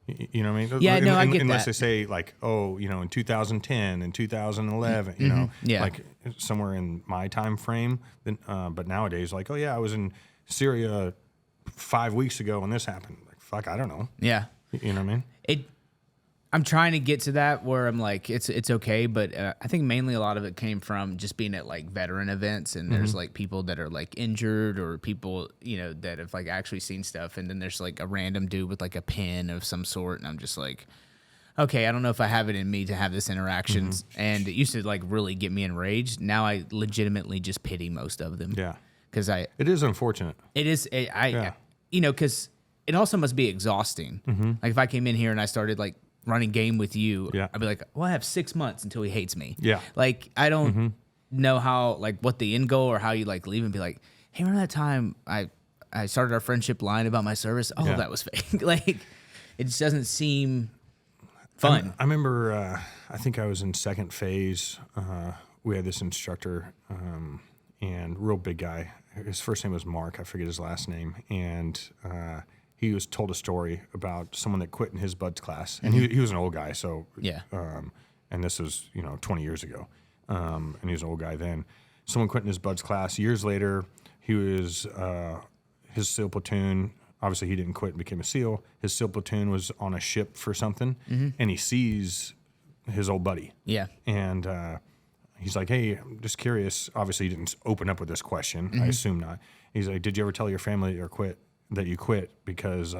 You know what I mean? Yeah, no, I get unless that. they say, like, oh, you know, in 2010 and 2011, you know, Yeah. like somewhere in my time frame. Then, but nowadays, like, oh yeah, I was in Syria 5 weeks ago when this happened. Like, fuck, I don't know. Yeah. You know what I mean? I'm trying to get to that where I'm like, it's okay, but I think mainly a lot of it came from just being at like veteran events, and there's like people that are like injured, or people, you know, that have like actually seen stuff, and then there's like a random dude with like a pen of some sort, and I'm just like, okay, I don't know if I have it in me to have this interactions, and it used to like really get me enraged. Now I legitimately just pity most of them. Yeah. Because it is unfortunate. You know, because it also must be exhausting. Like if I came in here and I started like running game with you, I'd be like, well, I have 6 months until he hates me. Yeah. Like I don't know how, like, what the end goal, or how you like leave and be like, hey, remember that time I started our friendship lying about my service? Oh, that was fake. Like, it just doesn't seem fun. I remember, I think I was in second phase. We had this instructor, and real big guy. His first name was Mark. I forget his last name. And he was told a story about someone that quit in his buds class. And he was an old guy. So, and this was, 20 years ago. And he was an old guy then. Someone quit in his buds class. Years later, he was, his SEAL platoon, obviously he didn't quit and became a SEAL. His SEAL platoon was on a ship for something, and he sees his old buddy. Yeah. And he's like, hey, I'm just curious. Obviously, he didn't open up with this question. I assume not. He's like, did you ever tell your family that you quit? Because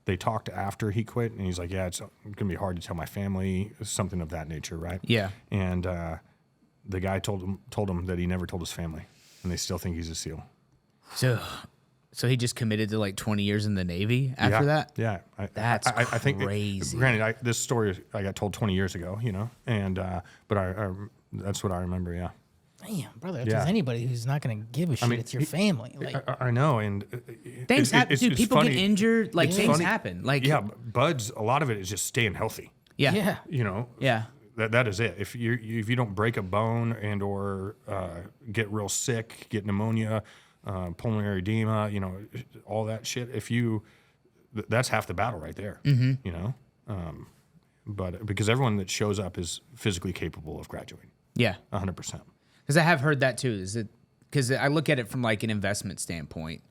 they talked after he quit. And he's like, yeah, it's going to be hard to tell my family, something of that nature, right? Yeah. And the guy told him that he never told his family, and they still think he's a SEAL. So he just committed to like 20 years in the Navy after that? Yeah. That's I think crazy. Granted, this story I got told 20 years ago, and but I that's what I remember, yeah. Damn, brother, if there's anybody who's not going to give a shit, it's your family. Like, I know, and things happen. Dude, people funny. get injured. Like, things funny. happen. Like, yeah, buds, a lot of it is just staying healthy. Yeah. Yeah. That is it. If you don't break a bone and or get real sick, get pneumonia, pulmonary edema, all that shit. That's half the battle right there. But because everyone that shows up is physically capable of graduating. Yeah. 100%. Because I have heard that too. Is it because I look at it from like an investment standpoint,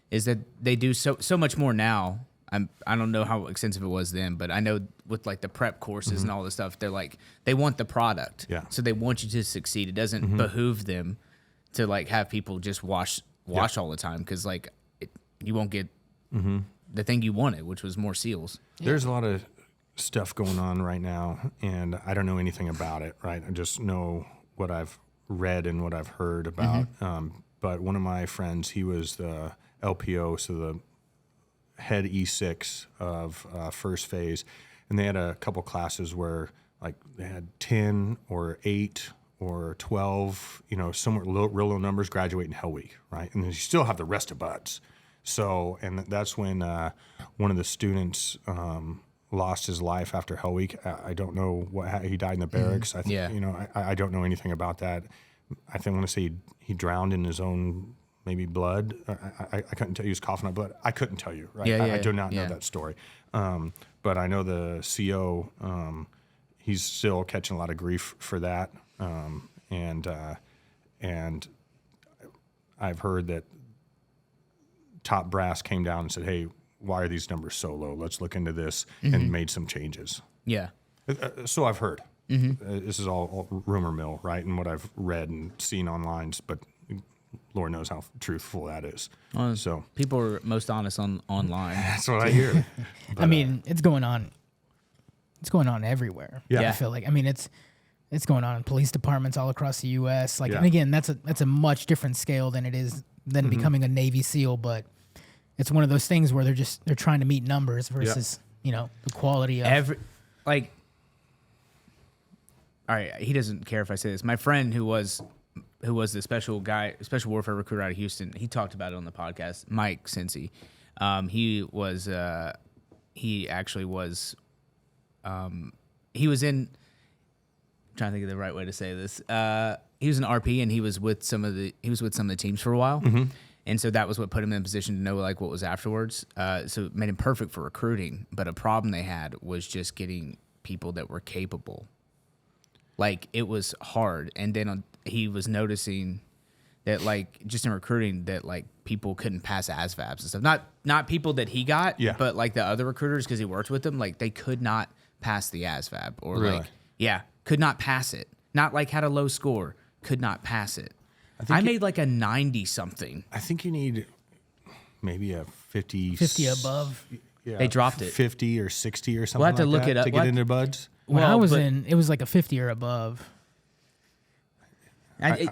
is that they do so much more now. I don't know how extensive it was then, but I know with like the prep courses and all this stuff, they're like, they want the product. Yeah. So they want you to succeed. It doesn't behoove them to like have people just wash all the time, because like you won't get the thing you wanted, which was more SEALs. There's a lot of stuff going on right now, and I don't know anything about it, right? I just know what I've read and what I've heard about. But one of my friends, he was the LPO, so the head E6 of first phase, and they had a couple classes where like they had 10 or 8 or 12, somewhere real low numbers graduate in Hell Week, right? And then you still have the rest of buds. So, and that's when one of the students lost his life after Hell Week. I don't know he died in the barracks. I think, I don't know anything about that. I want to say he drowned in his own maybe blood. I couldn't tell you. He was coughing up blood. I couldn't tell you, right? I do not know that story. But I know the CO, he's still catching a lot of grief for that. And I've heard that top brass came down and said, hey, why are these numbers so low? Let's look into this, and made some changes. Yeah. So I've heard. This is all rumor mill, right? And what I've read and seen online, but Lord knows how truthful that is. So people are most honest online. That's what I hear. I mean, it's going on it's going on everywhere. Yeah. I feel like, I mean, it's going on in police departments all across the U.S. Like, Yeah. and again, that's a much different scale than it is than becoming a Navy SEAL, but it's one of those things where they're trying to meet numbers versus the quality of all right, he doesn't care if I say this. My friend who was the special warfare recruiter out of Houston, he talked about it on the podcast. Mike Cincy, he was in. I'm trying to think of the right way to say this. He was an RP and he was with some of the teams for a while, and so that was what put him in a position to know like what was afterwards. So it made him perfect for recruiting. But a problem they had was just getting people that were capable. Like it was hard, and then he was noticing that like just in recruiting that like people couldn't pass ASVABs and stuff. Not people that he got, but like the other recruiters because he worked with them. Like they could not pass the ASVAB or could not pass it. Not like had a low score, could not pass it. I made like a 90 something. I think you need maybe a 50 above. Yeah, they dropped it 50 or 60 or something. We'll have to like look that it up. To get into buds. When I was in, it was like a 50 or above. I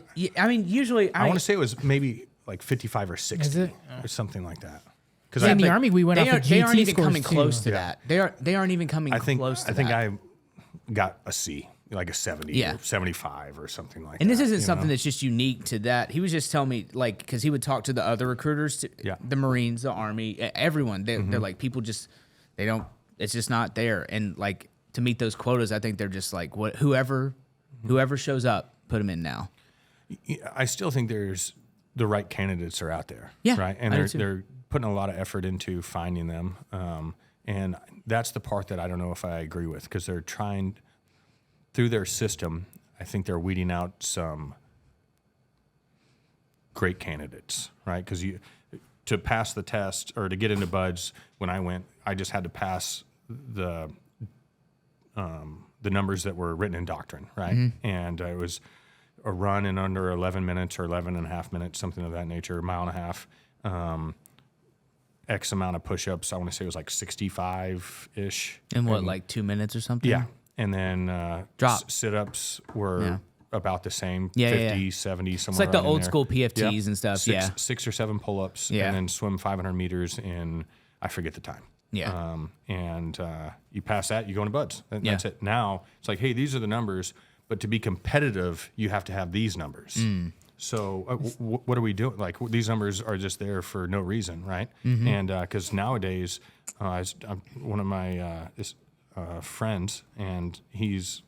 mean, usually I want to say it was maybe like 55 or 60 Is it? or something like that. Because In the Army, we went off of GT they aren't even scores coming too. close to that. They aren't even coming close to that. I got a C, like a 70 or 75 or something like that. And this isn't something that's just unique to that. He was just telling me, like, because he would talk to the other recruiters, the Marines, the Army, everyone. They're like, people just, they don't, it's just not there. And, like, to meet those quotas, I think they're just like, whoever shows up, put them in now. I still think there's the right candidates are out there. Yeah, right? And I do too. they're putting a lot of effort into finding them. And that's the part that I don't know if I agree with because they're trying through their system. I think they're weeding out some great candidates, right? Because to pass the test or to get into buds, when I went, I just had to pass the numbers that were written in doctrine, right? And it was a run in under 11 minutes or 11 and a half minutes, something of that nature, a mile and a half. X amount of push-ups. I want to say it was like 65-ish. In what, like 2 minutes or something? Yeah. And then Drop. Sit-ups were about the same, 50, 70, somewhere It's like the around in old there. school PFTs and stuff, Six or seven pull-ups and then swim 500 meters in, I forget the time. Yeah. And you pass that, you go into buds. That's it. Now, it's like, hey, these are the numbers, but to be competitive, you have to have these numbers. So what are we doing? Like these numbers are just there for no reason, right? And because nowadays, one of my friends, and he's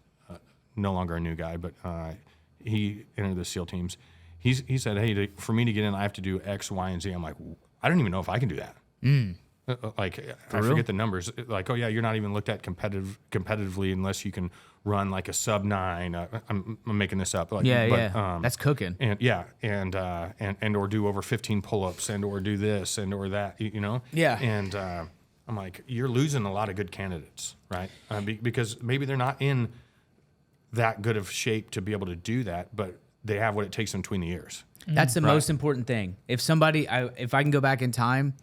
no longer a new guy, but he entered the SEAL teams. He said, hey, for me to get in, I have to do X, Y, and Z. I'm like, I don't even know if I can do that. Like I forget the numbers. Like, oh yeah, you're not even looked at competitively unless you can run like a sub 9. I'm making this up. Like, that's cooking. And or do over 15 pull-ups and or do this and or that. You know. Yeah. And I'm like, you're losing a lot of good candidates, right? Because maybe they're not in that good of shape to be able to do that, but they have what it takes in between the ears. That's the most important thing. If I can go back in time,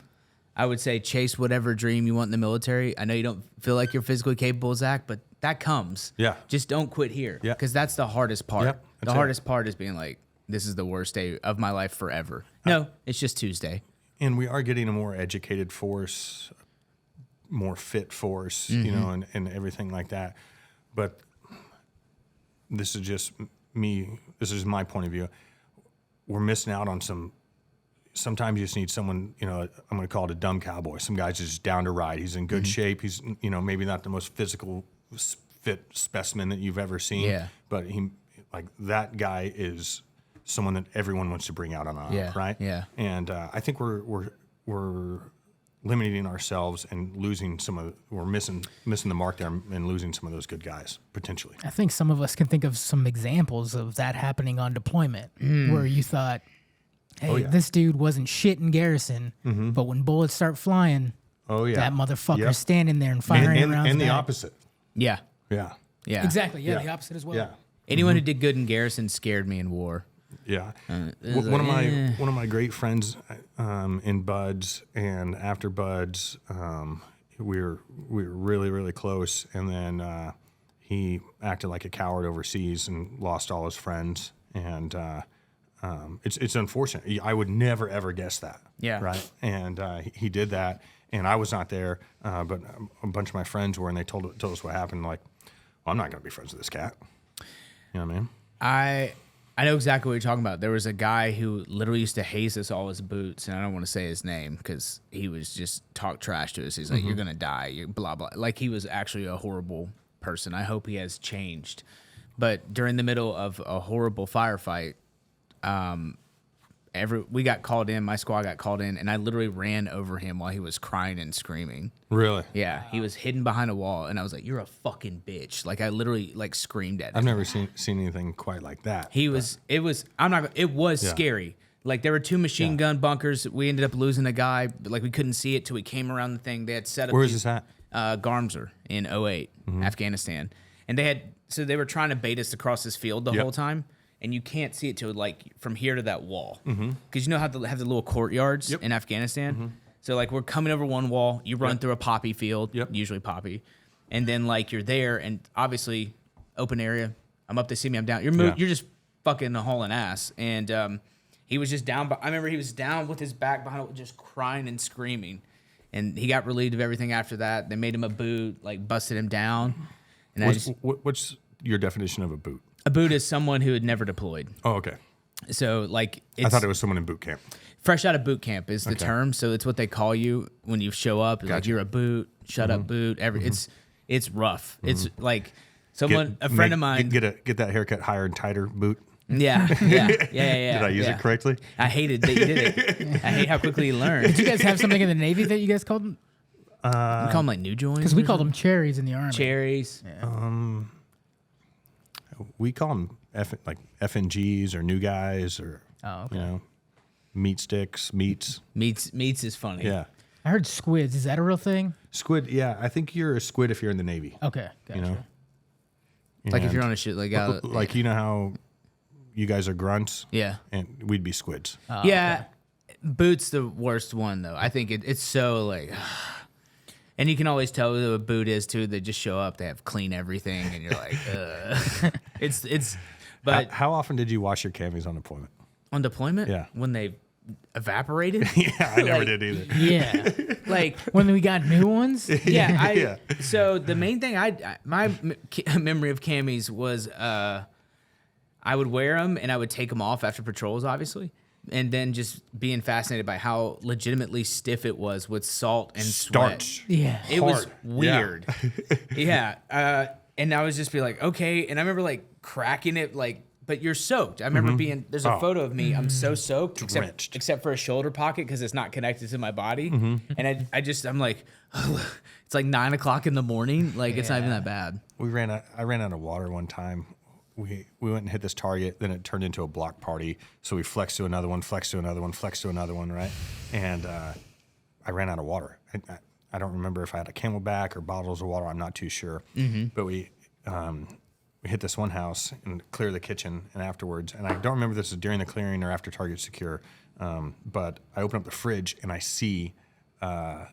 I would say chase whatever dream you want in the military. I know you don't feel like you're physically capable, Zach, but that comes. Yeah. Just don't quit here. Yeah. Because that's the hardest part. Yep, the hardest part is being like, this is the worst day of my life forever. No, it's just Tuesday. And we are getting a more educated force, more fit force, you know, and everything like that. But this is just me. This is my point of view. We're missing out on some. Sometimes you just need someone, you know, I'm going to call it a dumb cowboy. Some guy's just down to ride. He's in good shape. He's, you know, maybe not the most physical fit specimen that you've ever seen. But that guy is someone that everyone wants to bring out on a op, right? Yeah. And I think we're limiting ourselves and losing we're missing the mark there and losing some of those good guys potentially. I think some of us can think of some examples of that happening on deployment where you thought, hey, this dude wasn't shit in garrison, but when bullets start flying, that motherfucker's standing there and firing around. And the opposite. Yeah. Yeah. Yeah. Exactly. Yeah, the opposite as well. Yeah. Anyone who did good in garrison scared me in war. Yeah. One of my great friends in buds and after buds, we were really, really close. And then he acted like a coward overseas and lost all his friends. And it's unfortunate. I would never, ever guess that. Yeah. Right. And he did that. And I was not there, but a bunch of my friends were, and they told us what happened. Like, well, I'm not going to be friends with this cat. You know what I mean? I know exactly what you're talking about. There was a guy who literally used to haze us all his boots, and I don't want to say his name because he was just talk trash to us. He's like, "You're gonna die," you're blah blah. Like he was actually a horrible person. I hope he has changed. But during the middle of a horrible firefight, we got called in. My squad got called in, and I literally ran over him while he was crying and screaming. Really? Yeah, he was hidden behind a wall, and I was like, "You're a fucking bitch!" Like I literally like screamed at him. I've never seen anything quite like that. It was scary. Like there were 2 machine gun bunkers. We ended up losing a guy, but like we couldn't see it till we came around the thing. They had set up. Where is this at? Garmser in 08, Afghanistan, and they were trying to bait us across this field the whole time. And you can't see it till like from here to that wall, because you know how they have the little courtyards in Afghanistan. So like we're coming over one wall, you run through a poppy field, usually poppy, and then like you're there, and obviously open area. I'm up, they see me, I'm down. You're just fucking hauling ass, and he was just down. I remember he was down with his back behind it, just crying and screaming, and he got relieved of everything after that. They made him a boot, like busted him down, and What's your definition of a boot? A boot is someone who had never deployed. Oh, okay. So, like, I thought it was someone in boot camp. Fresh out of boot camp is the term. So it's what they call you when you show up. Like you're a boot, shut up boot. It's rough. It's like a friend of mine. Get that haircut higher and tighter boot. Yeah. Did I use it correctly? I hated that you did it. I hate how quickly you learn. Did you guys have something in the Navy that you guys called them? We call them like new joins. Because we called them cherries in the Army. Cherries. Yeah. We call them FNGs or new guys or meat sticks, meats. Meats is funny. Yeah. I heard squids. Is that a real thing? Squid, yeah. I think you're a squid if you're in the Navy. Okay, gotcha. You know? Like if you're on a shit like like you know how you guys are grunts? Yeah. And we'd be squids. Yeah. Okay. Boot's the worst one though. I think it's so like and you can always tell who a boot is too. They just show up, they have clean everything, and you're like, but how often did you wash your camis on deployment? On deployment? Yeah. When they evaporated? Yeah, I never did either. Yeah. Like when we got new ones? Yeah. So the main thing my memory of camis was I would wear them and I would take them off after patrols, obviously. And then just being fascinated by how legitimately stiff it was with salt and starch. Sweat. Yeah. It was weird. Yeah. And I was just be like, okay. And I remember like cracking it, like, but you're soaked. I remember there's a photo of me. I'm so soaked, except for a shoulder pocket because it's not connected to my body. And I'm like, oh, it's like 9 o'clock in the morning. Like it's not even that bad. I ran out of water one time. We went and hit this target, then it turned into a block party. So we flexed to another one, flexed to another one, flexed to another one, right? And I ran out of water. I don't remember if I had a Camelback or bottles of water. I'm not too sure. But we hit this one house and clear the kitchen, and afterwards, and I don't remember if this is during the clearing or after target secure, but I open up the fridge and I see a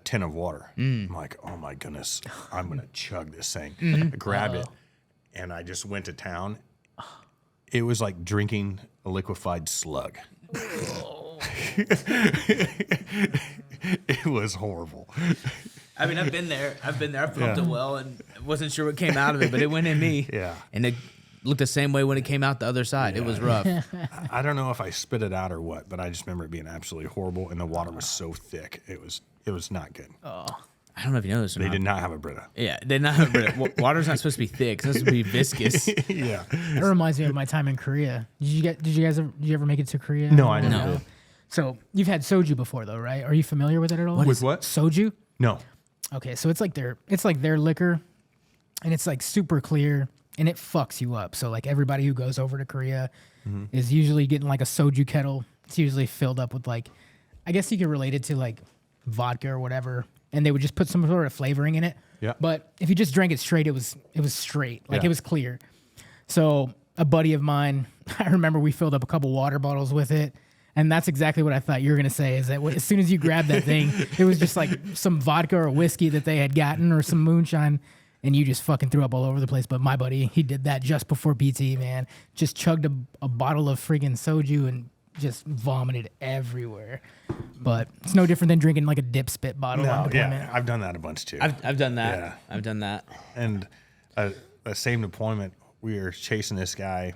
tin of water. I'm like, oh my goodness, I'm going to chug this thing. I grab it. And I just went to town. It was like drinking a liquefied slug. It was horrible. I mean, I've been there. I pumped it well and wasn't sure what came out of it, but it went in me. Yeah. And it looked the same way when it came out the other side. Yeah. It was rough. I don't know if I spit it out or what, but I just remember it being absolutely horrible, and the water was so thick. It was not good. Oh. I don't know if you know this or They not. did not have a Brita. Yeah, they did not have a Brita. Water's not supposed to be thick. It's supposed to be viscous. Yeah. That reminds me of my time in Korea. Did you ever make it to Korea? No, I didn't. No. So you've had soju before though, right? Are you familiar with it at all? With what? Soju? No. Okay, so it's like their liquor, and it's like super clear, and it fucks you up. So like everybody who goes over to Korea is usually getting like a soju kettle. It's usually filled up with like, I guess you could relate it to like vodka or whatever, and they would just put some sort of flavoring in it. Yeah. But if you just drank it straight, it was straight, like Yeah. it was clear. So a buddy of mine, I remember we filled up a couple water bottles with it, And that's exactly what I thought you were going to say, is that as soon as you grabbed that thing, it was just like some vodka or whiskey that they had gotten or some moonshine, and you just fucking threw up all over the place. But my buddy, he did that just before PT, man. Just chugged a bottle of friggin' soju and just vomited everywhere. But it's no different than drinking like a dip spit bottle on deployment. Yeah, I've done that a bunch too. I've done that. Yeah. I've done that. And the same deployment, we were chasing this guy,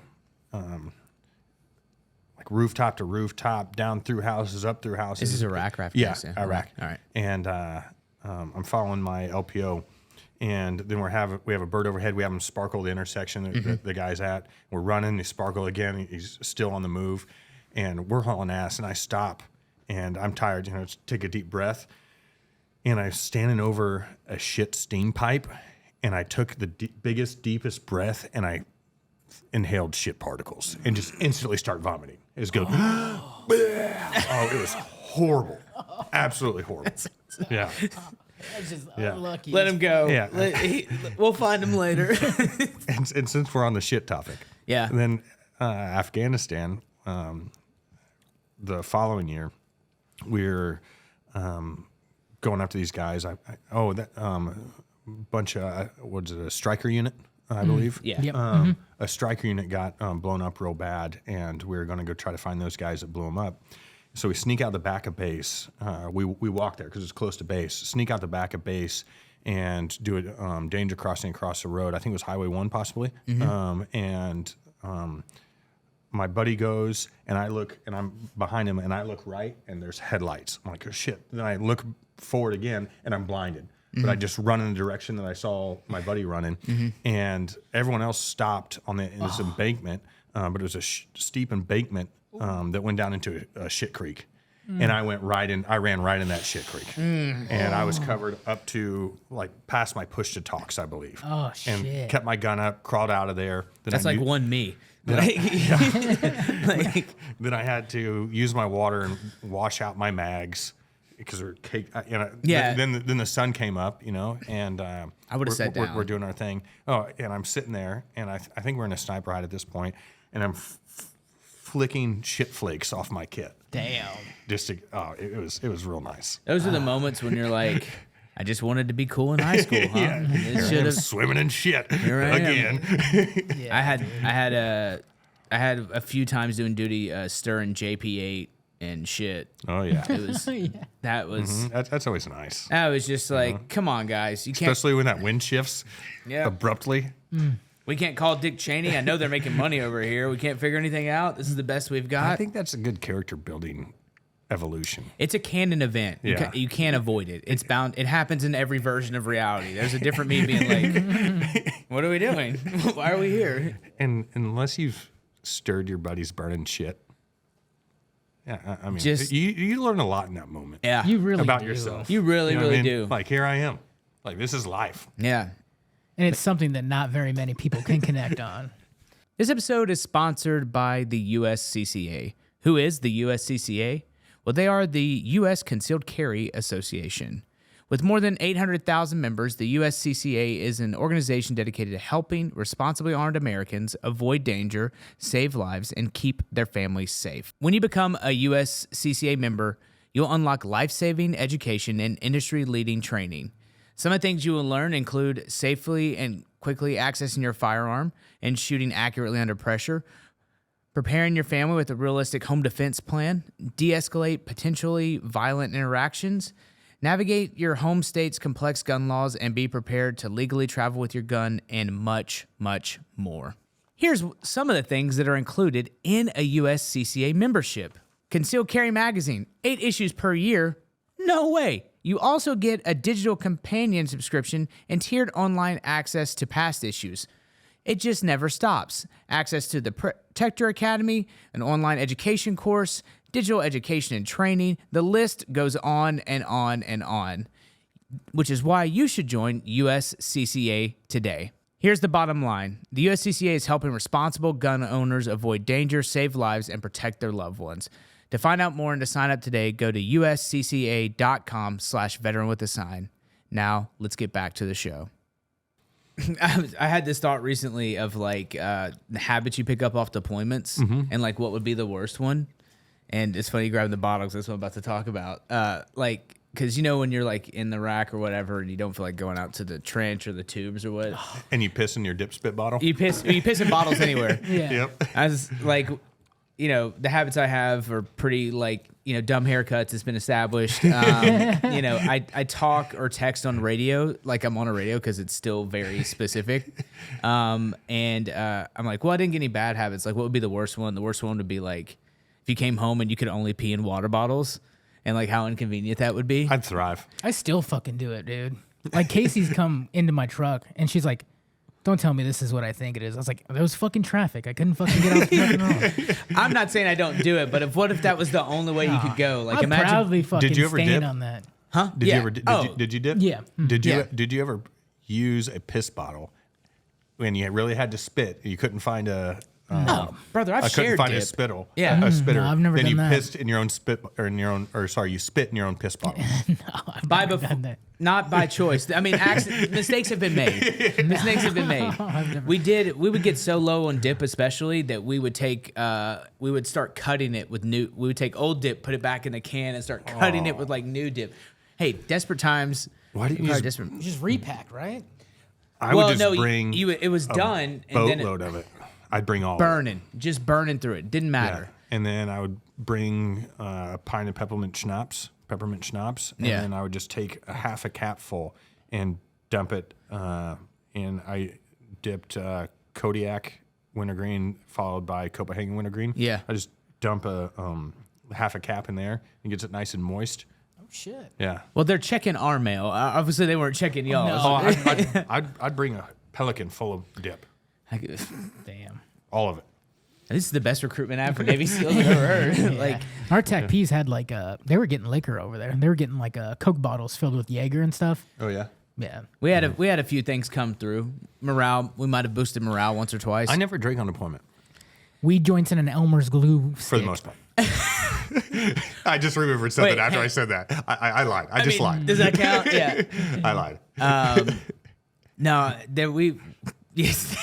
like rooftop to rooftop, down through houses, up through houses. This is Iraq, right? Yeah, Iraq. All right. And I'm following my LPO, and then we have a bird overhead. We have him sparkle the intersection that the guy's at. We're running. He sparkle again. He's still on the move, and we're hauling ass. And I stop, and I'm tired. Just take a deep breath, and I'm standing over a shit steam pipe, and I took the biggest, deepest breath, and I inhaled shit particles and just instantly start vomiting. It was good. Oh, it was horrible. Absolutely horrible. Yeah. That's just Yeah. unlucky. Let him go. Yeah. We'll find him later. And since we're on the shit topic, Yeah. then Afghanistan, the following year, we're going after these guys. Bunch of, what's it, a striker unit, I believe. Yeah. Yep. A striker unit got blown up real bad, and we were going to go try to find those guys that blew them up. So we sneak out the back of base. We walk there because it's close to base. Sneak out the back of base and do a danger crossing across the road. I think it was Highway 1 possibly. My buddy goes, and I look, and I'm behind him, and I look right, and there's headlights. I'm like, oh, shit. Then I look forward again, and I'm blinded. But I just run in the direction that I saw my buddy running, and everyone else stopped on this embankment, but it was a steep embankment that went down into a shit creek. And I ran right in that shit creek. And I was covered up to, like, past my push to talks, I believe. Oh, and shit. kept my gun up, crawled out of there. Then That's like one me. Then I had to use my water and wash out my mags because we're caked. Yeah. Then the sun came up, and I would've sat down. We're doing our thing. Oh, and I'm sitting there, and I think we're in a sniper hide at this point, and I'm flicking shit flakes off my kit. Damn. It was real nice. Those are the moments when you're like, I just wanted to be cool in high school, huh? Yeah. It should have. Swimming in shit Here I am. again. Yeah. I had a few times doing duty stirring JP8 and shit. Oh yeah. It was that was That's always nice. that was just like, come on, guys, you can't. Especially when that wind shifts abruptly. We can't call Dick Cheney. I know they're making money over here. We can't figure anything out. This is the best we've got. I think that's a good character building evolution. It's a canon event. Yeah. You can't avoid it. It's bound. It happens in every version of reality. There's a different me being like, what are we doing? Why are we here? And unless you've stirred your buddy's burning shit, I mean, Just- you learn a lot in that moment. Yeah. You really about do. yourself. You really, know what I really mean? do. Like, here I am. Like, this is life. Yeah. And it's something that not very many people can connect on. This episode is sponsored by the USCCA. Who is the USCCA? Well, they are the U.S. Concealed Carry Association. With more than 800,000 members, the USCCA is an organization dedicated to helping responsibly armed Americans avoid danger, save lives, and keep their families safe. When you become a USCCA member, you'll unlock life-saving education and industry-leading training. Some of the things you will learn include safely and quickly accessing your firearm and shooting accurately under pressure, preparing your family with a realistic home defense plan, de-escalate potentially violent interactions, navigate your home state's complex gun laws, and be prepared to legally travel with your gun, and much, much more. Here's some of the things that are included in a USCCA membership. Concealed Carry Magazine, 8 issues per year. No way. You also get a digital companion subscription and tiered online access to past issues. It just never stops. Access to the Protector Academy, an online education course, digital education and training. The list goes on and on and on, which is why you should join USCCA today. Here's the bottom line. The USCCA is helping responsible gun owners avoid danger, save lives, and protect their loved ones. To find out more and to sign up today, go to uscca.com/veteranwithasign. Now, let's get back to the show. I had this thought recently of like the habits you pick up off deployments and like what would be the worst one. And it's funny you grabbing the bottles. That's what I'm about to talk about. Like, because you know when you're like in the rack or whatever, and you don't feel like going out to the trench or the tubes or what, And you piss in your dip spit bottle? you piss in bottles anywhere. Yeah. Yep. I was like, you know, the habits I have are pretty like, you know, dumb haircuts. It's been established. You know, I talk or text on radio like I'm on a radio because it's still very specific. I'm like, well, I didn't get any bad habits. Like, what would be the worst one? The worst one would be like if you came home and you could only pee in water bottles. And like how inconvenient that would be. I'd thrive. I still fucking do it, dude. Like Casey's come into my truck and she's like, don't tell me this is what I think it is. I was like, there was fucking traffic. I couldn't fucking get off the fucking road. I'm not saying I don't do it, but what if that was the only way you could go? Like, I imagine. proudly fucking Did you ever stand dip? on that. Huh? Did you ever? Did you dip? Yeah. Did you ever use a piss bottle when you really had to spit? You couldn't find a. No, brother, I've I couldn't shared find dip. a spittle. Yeah. A spitter. No, I've never then done you that. pissed in your own spit, or in your own, or sorry, you spit in your own piss bottle. Done that. Not by choice. I mean, mistakes have been made. Mistakes have been made. We would get so low on dip, especially that we would start cutting it with new. We would take old dip, put it back in the can, and start cutting it with like new dip. Hey, desperate times. Why do you Probably use- desperate. You just repack, right? I Well, would just no, bring it was done, and then boatload of it. I'd bring all of it. burning, just burning through it. Didn't matter. Yeah. And then I would bring a pint of peppermint schnapps, and Yeah. then I would just take a half a cap full and dump it. And I dipped Kodiak wintergreen followed by Copenhagen wintergreen. Yeah. I just dump a half a cap in there and gets it nice and moist. Oh shit. Yeah. Well, they're checking our mail. Obviously, they weren't checking y'all. No. Oh, I'd bring a Pelican full of dip, Damn. all of it. This is the best recruitment ad for Navy SEALs I've ever heard. Like, Our TACPs had like they were getting liquor over there. They were getting like Coke bottles filled with Jaeger and stuff. Oh yeah. Yeah. we had a few things come through. Morale, we might have boosted morale once or twice. I never drink on deployment Weed joints and an Elmer's glue stick. for the most part. I just remembered something Wait, after hey. I said that. I lied. I just lied. Does that count? Yeah. I lied. No, there we. Yes,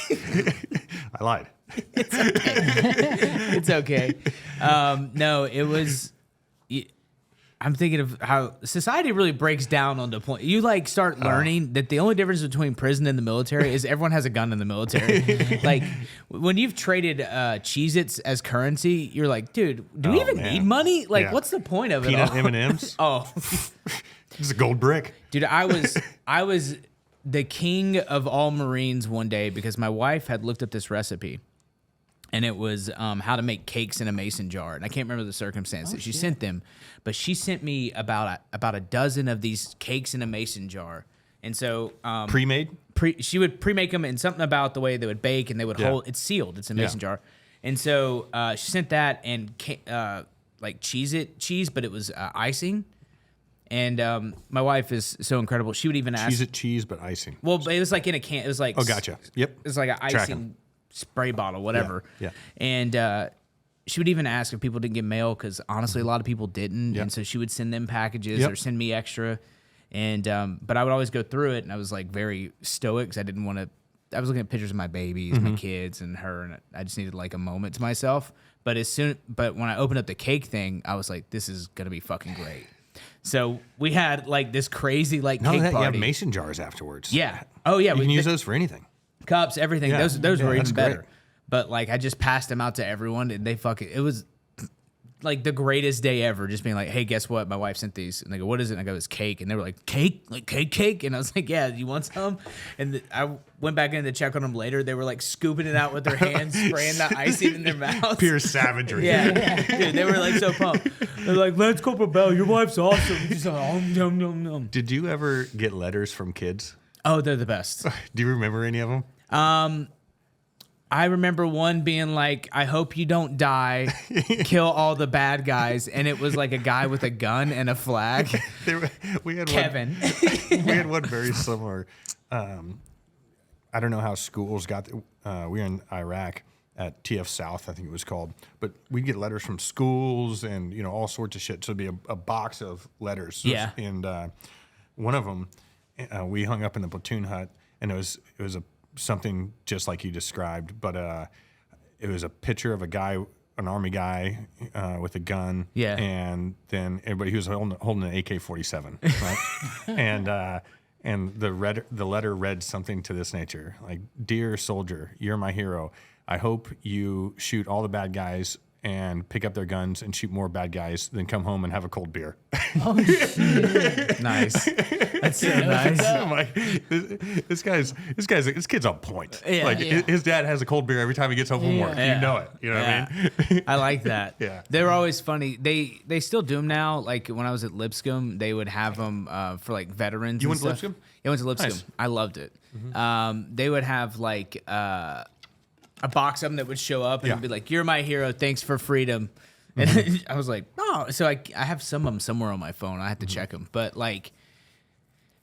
I lied. it's okay. No, it was. I'm thinking of how society really breaks down on the point. You like start learning that the only difference between prison and the military is everyone has a gun in the military. Like when you've traded Cheez-Its as currency, you're like, dude, do we Oh, even man. need money? Like, Yeah. what's the point of Peanut it all? M&Ms. Oh, It's a gold brick. dude, I was the king of all Marines one day because my wife had looked up this recipe. And it was how to make cakes in a mason jar. And I can't remember the circumstance that she sent them, but she sent me about a dozen of these cakes in a mason jar. And so Pre-made. she would pre-make them, and something about the way they would bake and they would Yeah. hold. It's sealed. It's a mason Yeah. jar. And so she sent that and like cheese, but it was icing. And my wife is so incredible. She would even ask. Cheese it cheese, but icing. Well, it was like in a can. It was like. Oh, gotcha. Yep. It was like an Tracking. icing spray bottle, whatever. Yeah. And she would even ask if people didn't get mail because honestly, a lot of people didn't. Yep. And so she would send them packages Yep. or send me extra. And but I would always go through it, and I was like very stoic because I didn't want to. I was looking at pictures of my babies, my kids, and her, and I just needed like a moment to myself. But when I opened up the cake thing, I was like, this is gonna be fucking great. So we had like this crazy like Not cake only that, you have party. mason jars afterwards. Yeah. Oh yeah. You can use those for anything. Cups, everything. Yeah. Those Yeah, were that's even better. great. But like I just passed them out to everyone, and it was like the greatest day ever. Just being like, hey, guess what? My wife sent these, and they go, what is it? And I go, it's cake, and they were like, cake, like cake, and I was like, yeah, you want some? And I went back in to check on them later. They were like scooping it out with their hands, spraying the icing in their mouth. Pure savagery. Yeah, dude, they were like so pumped. They're like, let's go, Bell. Your wife's awesome. She's like, nom, nom, nom. Did you ever get letters from kids? Oh, they're the best. Do you remember any of them? I remember one being like, I hope you don't die, kill all the bad guys. And it was like a guy with a gun and a flag. We had Kevin. We had one very similar. I don't know how schools got. We were in Iraq at TF South, I think it was called. But we'd get letters from schools and all sorts of shit. So it'd be a box of letters. Yeah. And one of them, we hung up in the platoon hut, and it was something just like you described, but it was a picture of a guy an army guy with a gun. Yeah. And then everybody, he was holding an AK-47, right? and the letter read something to this nature, like, "Dear soldier, you're my hero. I hope you shoot all the bad guys and pick up their guns and shoot more bad guys, then come home and have a cold beer." Oh, shit. Nice. That's so nice. I'm like, this kid's on point. Yeah, like yeah. his dad has a cold beer every time he gets home from work. Yeah. You know it. You know what I mean? I like that. Yeah. They were always funny. They still do them now. Like when I was at Lipscomb, they would have them for like veterans. You and went to stuff. Lipscomb? Yeah, I went to Lipscomb. Nice. I loved it. They would have like a box of them that would show up and Yeah. it'd be like, "You're my hero. Thanks for freedom." And I was like, "Oh." So I have some of them somewhere on my phone. I have to check them. But like,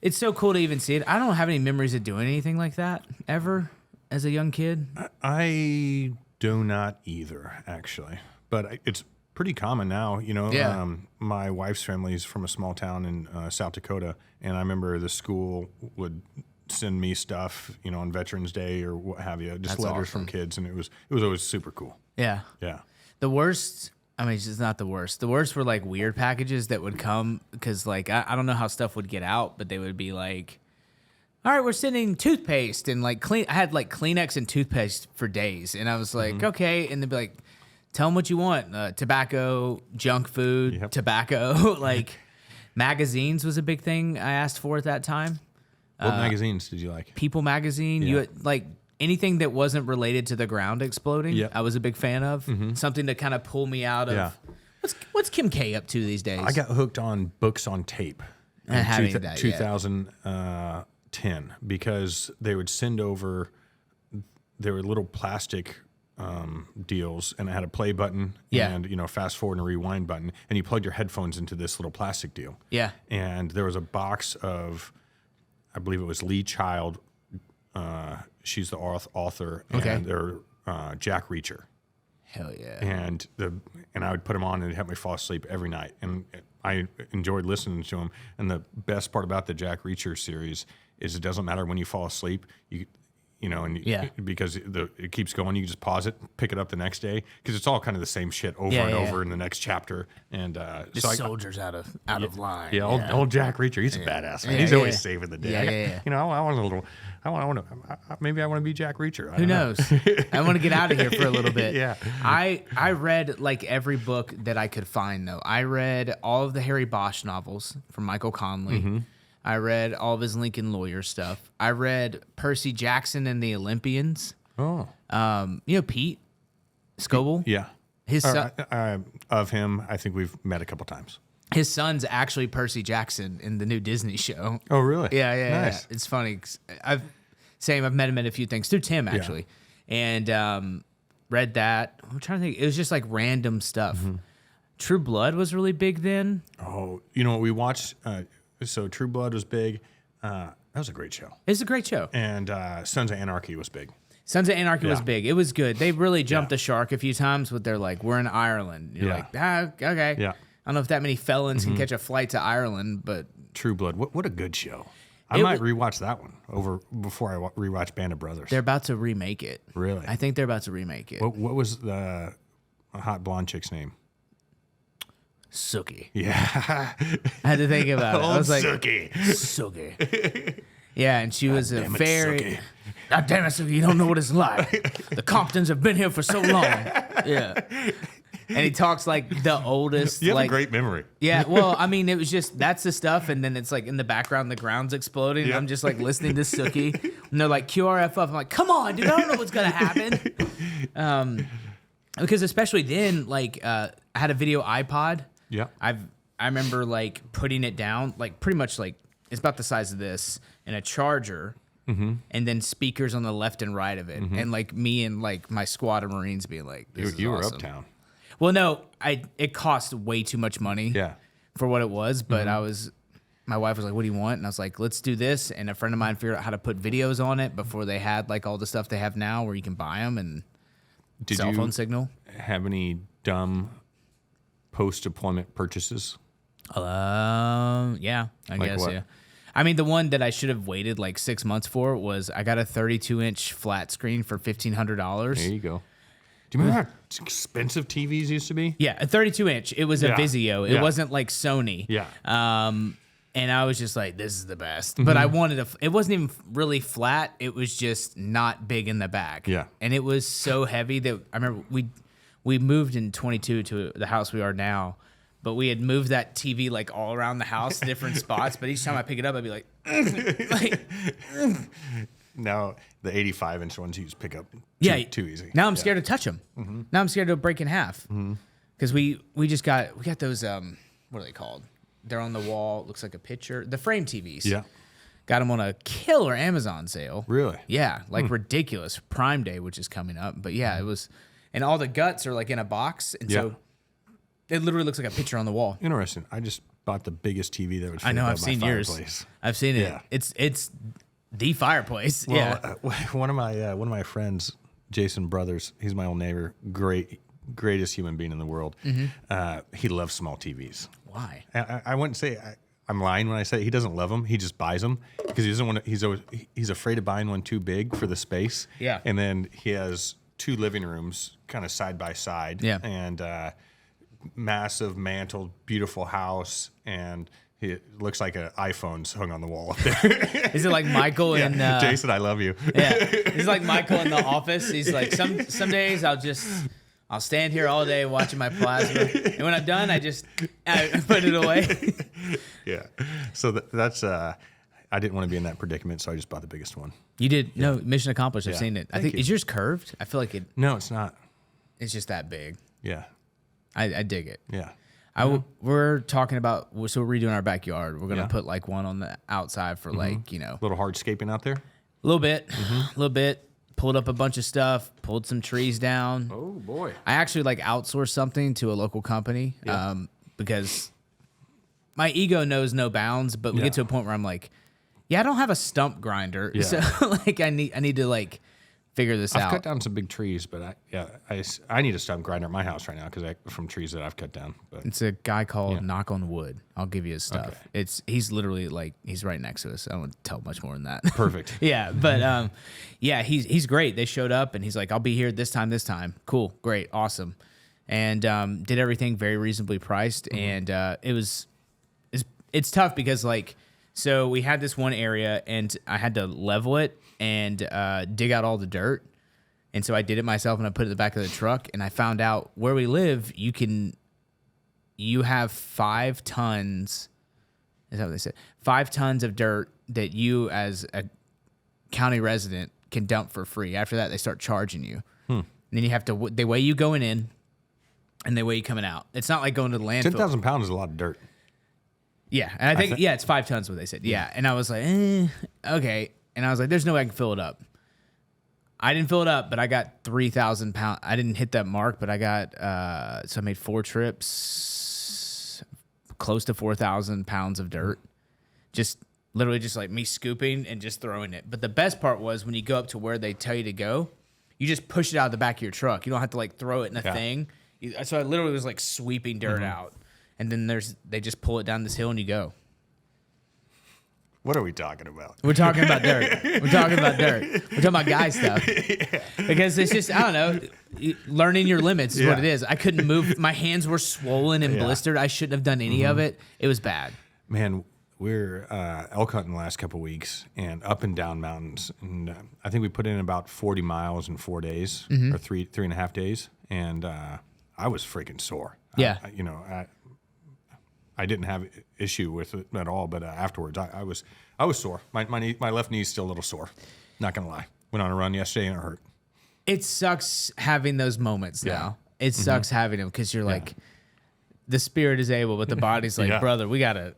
it's so cool to even see it. I don't have any memories of doing anything like that ever as a young kid. I do not either, actually, but it's pretty common now. You know, Yeah. My wife's family is from a small town in South Dakota, and I remember the school would send me stuff, you know, on Veterans Day or what have you, just That's letters awesome. from kids, and it was always super cool. Yeah. Yeah. The worst, I mean, it's just not the worst. The worst were like weird packages that would come because, like, I don't know how stuff would get out, but they would be like, "All right, we're sending toothpaste," and like I had like Kleenex and toothpaste for days, and I was like, "Okay," and they'd be like, "Tell them what you want: tobacco, junk food, Yep. tobacco." Like magazines was a big thing I asked for at that time. What magazines did you like? People magazine, Yeah. you had, like anything that wasn't related to the ground exploding. Yep. I was a big fan of something to kind of pull me out of. Yeah. What's Kim K up to these days? I got hooked on books on tape I in haven't done that yet. 2010 because they would send over, there were little plastic deals, and it had a play button Yeah. and, you know, fast forward and rewind button, and you plugged your headphones into this little plastic deal. Yeah. And there was a box of, I believe it was Lee Child. She's the author, Okay. and they're Jack Reacher. Hell yeah. And I would put them on and it'd help me fall asleep every night. And I enjoyed listening to them. And the best part about the Jack Reacher series is it doesn't matter when you fall asleep. You know, and Yeah. because it keeps going, you can just pause it, pick it up the next day because it's all kind of the same shit over Yeah, and yeah, over in the next chapter. And Just soldiers out of line. yeah, old Jack Reacher, he's a badass man. Yeah, He's yeah, always yeah. saving the day. Yeah, yeah, yeah. You know, I want a little. Maybe I want to be Jack Reacher. I Who don't know. knows? I want to get out of here for a little bit. Yeah. I read like every book that I could find though. I read all of the Harry Bosch novels from Michael Conley. I read all of his Lincoln Lawyer stuff. I read Percy Jackson and the Olympians. Oh, You know Pete Scoble? yeah. His son, Of him, I think we've met a couple times. his son's actually Percy Jackson in the new Disney show. Oh, really? Yeah. Nice. It's funny. 'Cause I've met him in a few things through Tim actually, and read that. I'm trying to think. It was just like random stuff. True Blood was really big then. Oh, you know what we watched? So True Blood was big. That was a great show. It's a great show. And Sons of Anarchy was big. Sons of Anarchy was Yeah. big. It was good. They really jumped Yeah. the shark a few times with their like, we're in Ireland. You're Yeah. like, okay. Yeah. I don't know if that many felons can catch a flight to Ireland, but True Blood. What a good show. I It might wa- rewatch that one before I rewatch Band of Brothers. they're about to remake it. Really? I think they're about to remake it. What was the hot blonde chick's name? Sookie. Yeah. I had to think about it. I was like, Sookie. Sookie. Yeah, and she was a damn it, very. Sookie. God damn it, Sookie, you don't know what it's like. The Comptons have been here for so long. Yeah. And he talks like the oldest. You have like, a great memory. Yeah, well, I mean, it was just that's the stuff, and then it's like in the background, the ground's exploding. And Yep. I'm just like listening to Sookie, and they're like QRF up. I'm like, come on, dude, I don't know what's gonna happen. Because especially then, like, I had a video iPod. Yeah. I remember like putting it down, like pretty much like it's about the size of this, and a charger, and then speakers on the left and right of it, and like me and like my squad of Marines being like, this is You were awesome. uptown. Well, no, it cost way too much money. Yeah. For what it was, but my wife was like, "What do you want?" And I was like, "Let's do this." And a friend of mine figured out how to put videos on it before they had like all the stuff they have now, where you can buy them and Did cell you phone signal. have any dumb post-deployment purchases? Yeah, I Like guess what? yeah. I mean, the one that I should have waited like 6 months for was I got a 32-inch flat screen for $1,500. There you go. Do you remember how expensive TVs used to be? Yeah, a 32-inch. It was a Vizio. It wasn't like Sony. Yeah. And I was just like, this is the best. But I wanted it wasn't even really flat. It was just not big in the back. Yeah. And it was so heavy that I remember we moved in 22 to the house we are now. But we had moved that TV like all around the house, different spots. But each time I pick it up, I'd be like, Now the 85-inch ones you just pick up too easy. Now I'm scared to touch them. Now I'm scared to break in half. Because we got those, what are they called? They're on the wall. Looks like a picture. The frame TVs. Yeah. Got them on a killer Amazon sale. Really? Yeah, like ridiculous. Prime Day, which is coming up. But yeah, it was, and all the guts are like in a box. And so it literally looks like a picture on the wall. Interesting. I just bought the biggest TV that would fit I know, above I've seen my yours. fireplace. I've seen it. Yeah. It's the fireplace. Well, one of my friends, Jason Brothers, he's my old neighbor, greatest human being in the world. He loves small TVs. Why? I wouldn't say I'm lying when I say he doesn't love them. He just buys them because he doesn't want to. He's afraid of buying one too big for the space. Yeah. And then he has 2 living rooms, kind of side by side. Yeah. And massive mantle, beautiful house, and it looks like an iPhone's hung on the wall up there. Is it like Michael in Jason, I love you. Yeah, he's like Michael in The Office. He's like, some days I'll stand here all day watching my plasma, and when I'm done, I put it away. Yeah. So that's I didn't want to be in that predicament, so I just bought the biggest one. You did no mission accomplished. I've seen it. I think you. Is yours curved? I feel like No, it's not. it's just that big. Yeah. I dig it. Yeah. We're talking about, so we're redoing our backyard. We're gonna put like one on the outside for like A little hardscaping out there. a little bit, Pulled up a bunch of stuff, pulled some trees down. Oh boy. I actually like outsourced something to a local company because my ego knows no bounds, but we get to a point where I'm like, I don't have a stump grinder. Yeah. So like I need to like figure this I've out. cut down some big trees, but I need a stump grinder at my house right now from trees that I've cut down. But It's a guy called Knock on Wood. I'll give you his stuff. Okay. He's literally like, he's right next to us. I won't tell much more than that. perfect. Yeah, but he's great. They showed up and he's like, I'll be here this time. Cool, great, awesome. And did everything very reasonably priced. And it's tough because like, so we had this one area and I had to level it and dig out all the dirt. And so I did it myself and I put it in the back of the truck and I found out where we live, you have 5 tons, is that what they said? 5 tons of dirt that you as a county resident can dump for free. After that, they start charging you. And then you have to, they weigh you going in and they weigh you coming out. It's not like going to the landfill. 10,000 pounds is a lot of dirt. Yeah, and I think it's 5 tons what they said. Yeah, and I was like, okay. And I was like, there's no way I can fill it up. I didn't fill it up, but I got 3,000 pounds. I didn't hit that mark, but I got, so I made 4 trips, close to 4,000 pounds of dirt. Just literally just like me scooping and just throwing it. But the best part was when you go up to where they tell you to go, you just push it out of the back of your truck. You don't have to like throw it in a thing. So I literally was like sweeping dirt out. And then they just pull it down this hill and you go. What are we talking about? We're talking about dirt. We're talking about guy stuff. Because it's just, I don't know, learning your limits is what it is. I couldn't move. My hands were swollen and blistered. I shouldn't have done any of it. It was bad. Man, we're elk hunting the last couple of weeks and up and down mountains. And I think we put in about 40 miles in 4 days or three and a half days. And I was freaking sore. Yeah. I didn't have issue with it at all, but afterwards I was sore. My left knee's still a little sore. Not gonna lie. Went on a run yesterday and it hurt. It sucks having those moments now. It sucks having them because you're like, the spirit is able, but the body's like, brother, we gotta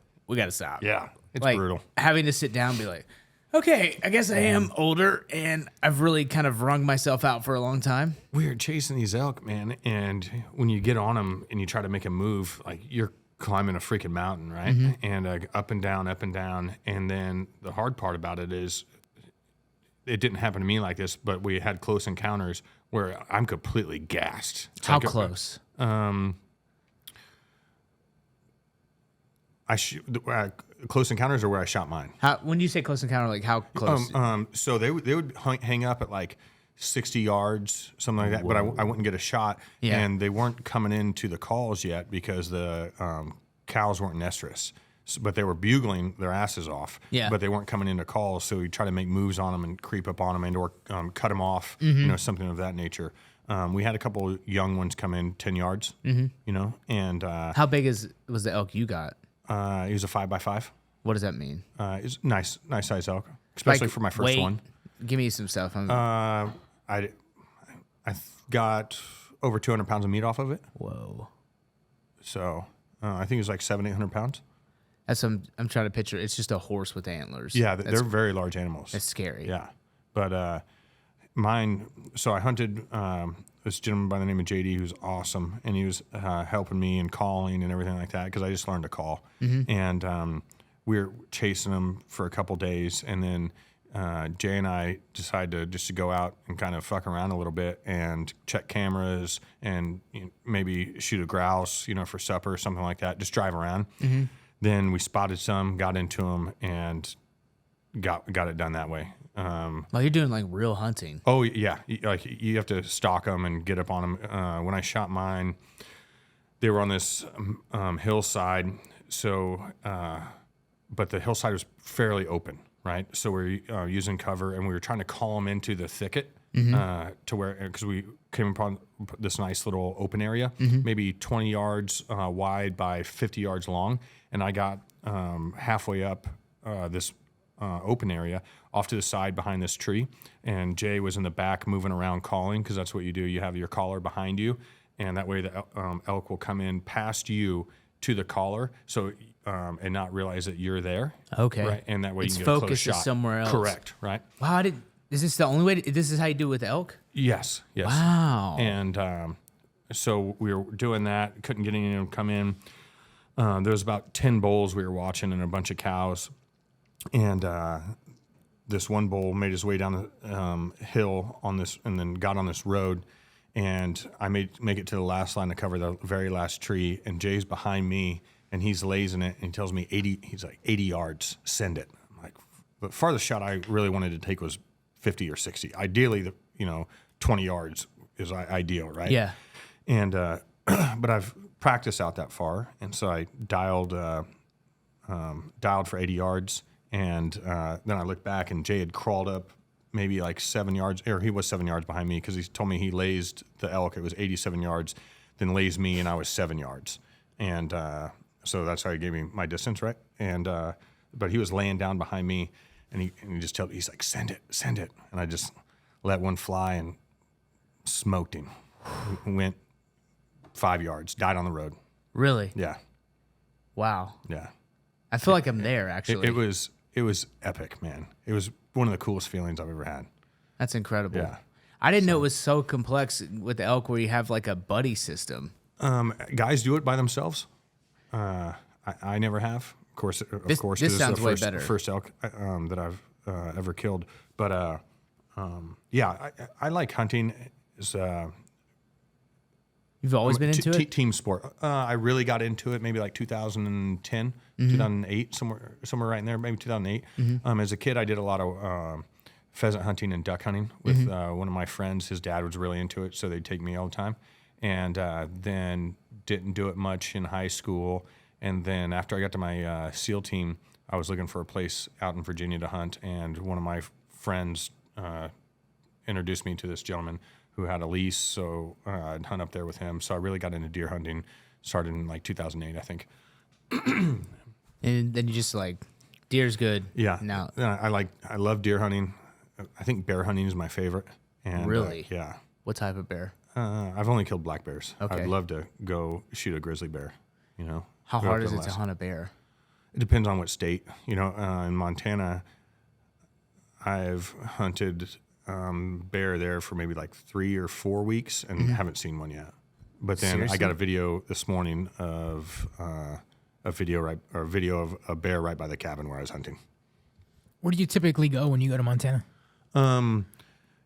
stop. Yeah, it's like, brutal. Having to sit down and be like, okay, I guess I am older and I've really kind of wrung myself out for a long time. We were chasing these elk, man, and when you get on them and you try to make a move, like you're climbing a freaking mountain, right? And up and down. And then the hard part about it is it didn't happen to me like this, but we had close encounters where I'm completely gassed. It's How like close? Close encounters are where I shot mine. When you say close encounter, like how close? So they would hang up at like 60 yards, something like that. But I wouldn't get a shot. Yeah. And they weren't coming into the calls yet because the cows weren't nestrous. But they were bugling their asses off. Yeah. But they weren't coming into calls. So we try to make moves on them and creep up on them and or cut them off, you know, something of that nature. We had a couple of young ones come in 10 yards, you know, and How big was the elk you got? he was a 5x5. What does that mean? It's nice size elk, especially Like for my first weight? one. Give me some stuff. I got over 200 pounds of meat off of it. Whoa. So I think it was like 700-800 pounds. That's some. I'm trying to picture. It's just a horse with antlers. Yeah, they're very large animals. It's scary. Yeah, but mine. So I hunted this gentleman by the name of JD, who's awesome, and he was helping me and calling and everything like that because I just learned to call. And we were chasing him for a couple days, and then Jay and I decided to go out and kind of fuck around a little bit and check cameras and maybe shoot a grouse, you know, for supper or something like that. Just drive around. Then we spotted some, got into them, and got it done that way. Well, you're doing like real hunting. Oh yeah, like you have to stalk them and get up on them. When I shot mine, they were on this hillside. So, but the hillside was fairly open, right? So we're using cover, and we were trying to call them into the thicket to where, because we came upon this nice little open area, maybe 20 yards wide by 50 yards long, and I got halfway up this open area off to the side behind this tree, and Jay was in the back moving around calling, because that's what you do. You have your caller behind you, and that way the elk will come in past you to the caller, so and not realize that you're there. Okay. Right, and that way Its you can get a focus close is shot. somewhere else. Correct. Right. Wow. Is this the only way? This is how you do it with elk? Yes. Yes. Wow. And so we were doing that. Couldn't get any of them to come in. There was about 10 bulls we were watching and a bunch of cows. And this one bull made his way down the hill on this, and then got on this road. And I make it to the last line to cover the very last tree. And Jay's behind me, and he's lasing it. And he tells me 80. He's like 80 yards. Send it. I'm like, the farthest shot I really wanted to take was 50 or 60. Ideally, 20 yards is ideal, right? Yeah. And but I've practiced out that far, and so I dialed for 80 yards, and then I looked back, and Jay had crawled up maybe like 7 yards, or he was 7 yards behind me, because he told me he lased the elk. It was 87 yards, then lased me, and I was 7 yards, and so that's how he gave me my distance, right? And but he was laying down behind me, and he just told me, he's like, send it, and I just let one fly and smoked him. Went 5 yards, died on the road. Really? Yeah, Wow. yeah. I feel like I'm there, actually. It was epic, man. It was one of the coolest feelings I've ever had. That's incredible. Yeah. I didn't know it was so complex with the elk where you have like a buddy system. Guys do it by themselves. I never have. Of course, This this sounds is way the better. first elk that I've ever killed. But yeah, I like hunting. It's You've always been into it? team sport. I really got into it maybe like 2010, 2008, somewhere right in there, maybe 2008. As a kid, I did a lot of pheasant hunting and duck hunting with one of my friends. His dad was really into it, so they'd take me all the time. And then didn't do it much in high school. And then after I got to my SEAL team, I was looking for a place out in Virginia to hunt, and one of my friends introduced me to this gentleman who had a lease, so I'd hunt up there with him. So I really got into deer hunting, started in like 2008, I think. And then you just like, deer's good. Yeah. Now, I love deer hunting. I think bear hunting is my favorite. And, Really? Yeah. what type of bear? I've only killed black bears. Okay. I'd love to go shoot a grizzly bear, How Go hard up is to it to last- hunt a bear? It depends on what state. In Montana, I've hunted bear there for maybe like 3 or 4 weeks and haven't seen one yet. But then I got a video this morning of a video of a bear right by the cabin where I was hunting. Where do you typically go when you go to Montana?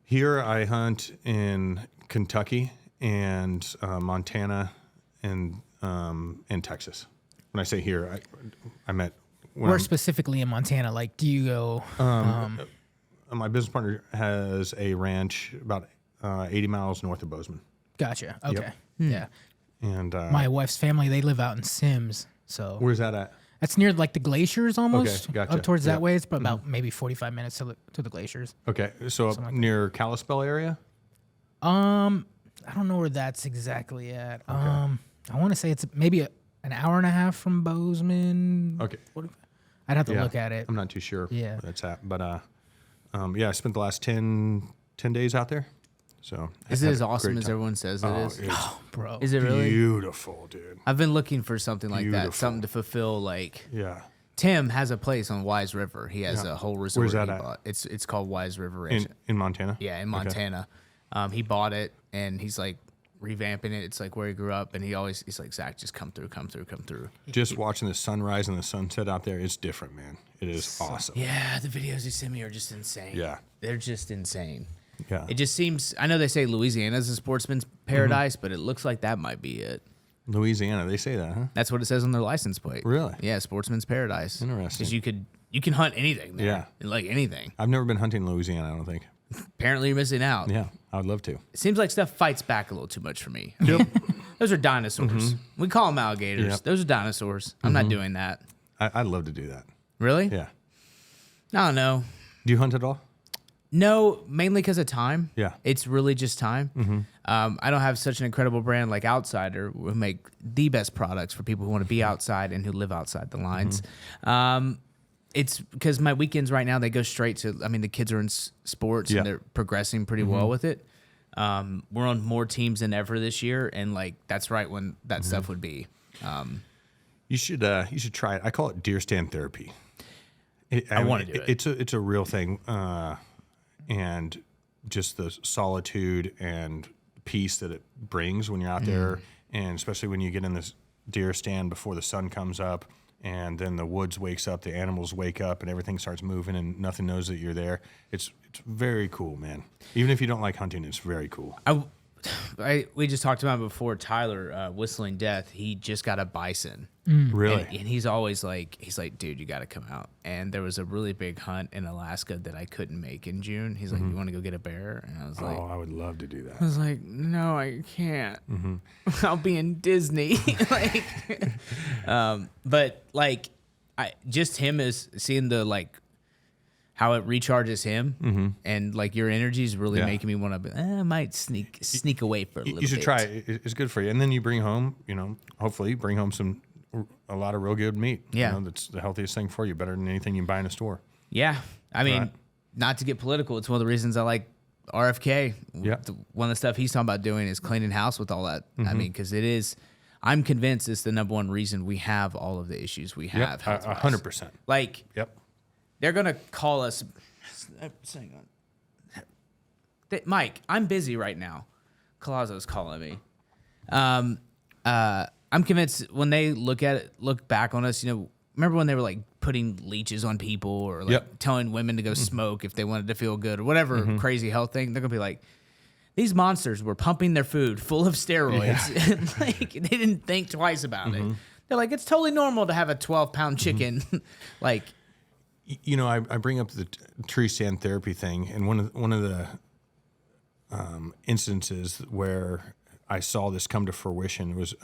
Here I hunt in Kentucky and Montana and Texas. When I say here, I meant Where specifically in Montana? Like, do you go? my business partner has a ranch about 80 miles north of Bozeman. Gotcha. Okay. Yeah. And My wife's family, they live out in Sims. So where's that at? that's near like the glaciers almost. Okay, gotcha. Up towards Yep. that way. It's about maybe 45 minutes to the glaciers. Okay, so up near Kalispell area? I don't know where that's exactly at. I want to say it's maybe an hour and a half from Bozeman. Okay. I'd have to look at it. I'm not too sure Yeah. where that's at. But, I spent the last 10 days out there. So Is I it had as a awesome great as time. everyone says it is? It's Bro. Is it really? beautiful, dude. I've been looking for something like that, Beautiful. something to fulfill. Like Yeah. Tim has a place on Wise River. He has Yeah. a whole resort. Where's that he at? bought. It's called Wise River Ranch. In Montana? Yeah, in Okay. Montana. He bought it and he's like revamping it. It's like where he grew up, and he's like, Zach, just come through. Just watching the sunrise and the sunset out there, it's different, man. It is awesome. Yeah, the videos you send me are just insane. Yeah. They're just insane. Yeah. It just seems, I know they say Louisiana's a sportsman's paradise, but it looks like that might be it. Louisiana, they say that, huh? That's what it says on their license plate. Really? Yeah, sportsman's paradise. Interesting. Because you can hunt anything there. Yeah. Like anything. I've never been hunting in Louisiana, I don't think. Apparently you're missing out. Yeah, I would love to. It seems like stuff fights back a little too much for me. I mean, those are dinosaurs. We call them alligators. Yep. Those are dinosaurs. I'm not doing that. I'd love to do that. Really? Yeah. I don't know. Do you hunt at all? No, mainly because of time. Yeah. It's really just time. I don't have such an incredible brand like Outsider who make the best products for people who want to be outside and who live outside the lines. It's because my weekends right now, they go straight to, the kids are in sports Yeah. and they're progressing pretty well with it. We're on more teams than ever this year. And like, that's right when that stuff would be. You should try it. I call it deer stand therapy. I wanna do it. It's a real thing, and just the solitude and peace that it brings when you're out there, and especially when you get in this deer stand before the sun comes up, and then the woods wakes up, the animals wake up, and everything starts moving, and nothing knows that you're there. It's very cool, man. Even if you don't like hunting, it's very cool. We just talked about it before. Tyler, Whistling Death, he just got a bison. Really? And he's always like, dude, you got to come out. And there was a really big hunt in Alaska that I couldn't make in June. He's like, you want to go get a bear? And I was like, I would love to do I that. was like, no, I can't. I'll be in Disney. But like, just him is seeing the like how it recharges him, and like your energy is really making me want to. I might sneak away for a little bit. You should try it. It's good for you. And then you bring home, hopefully you bring home a lot of real good meat. Yeah. That's the healthiest thing for you, better than anything you can buy in a store. Yeah, I mean, Right. not to get political, it's one of the reasons I like RFK. Yeah. One of the stuff he's talking about doing is cleaning house with all that. I mean, because it is. I'm convinced it's the number one reason we have all of the issues we have. Yep, 100%. Like, Yep. they're going to call us. Hang on. Mike, I'm busy right now. Colazzo's calling me. I'm convinced when they look back on us, remember when they were like putting leeches on people or like telling women to go smoke if they wanted to feel good or whatever crazy health thing? They're going to be like, these monsters were pumping their food full of steroids. And like, they didn't think twice about it. They're like, it's totally normal to have a 12-pound chicken. Like, I bring up the tree stand therapy thing, and one of the instances where I saw this come to fruition was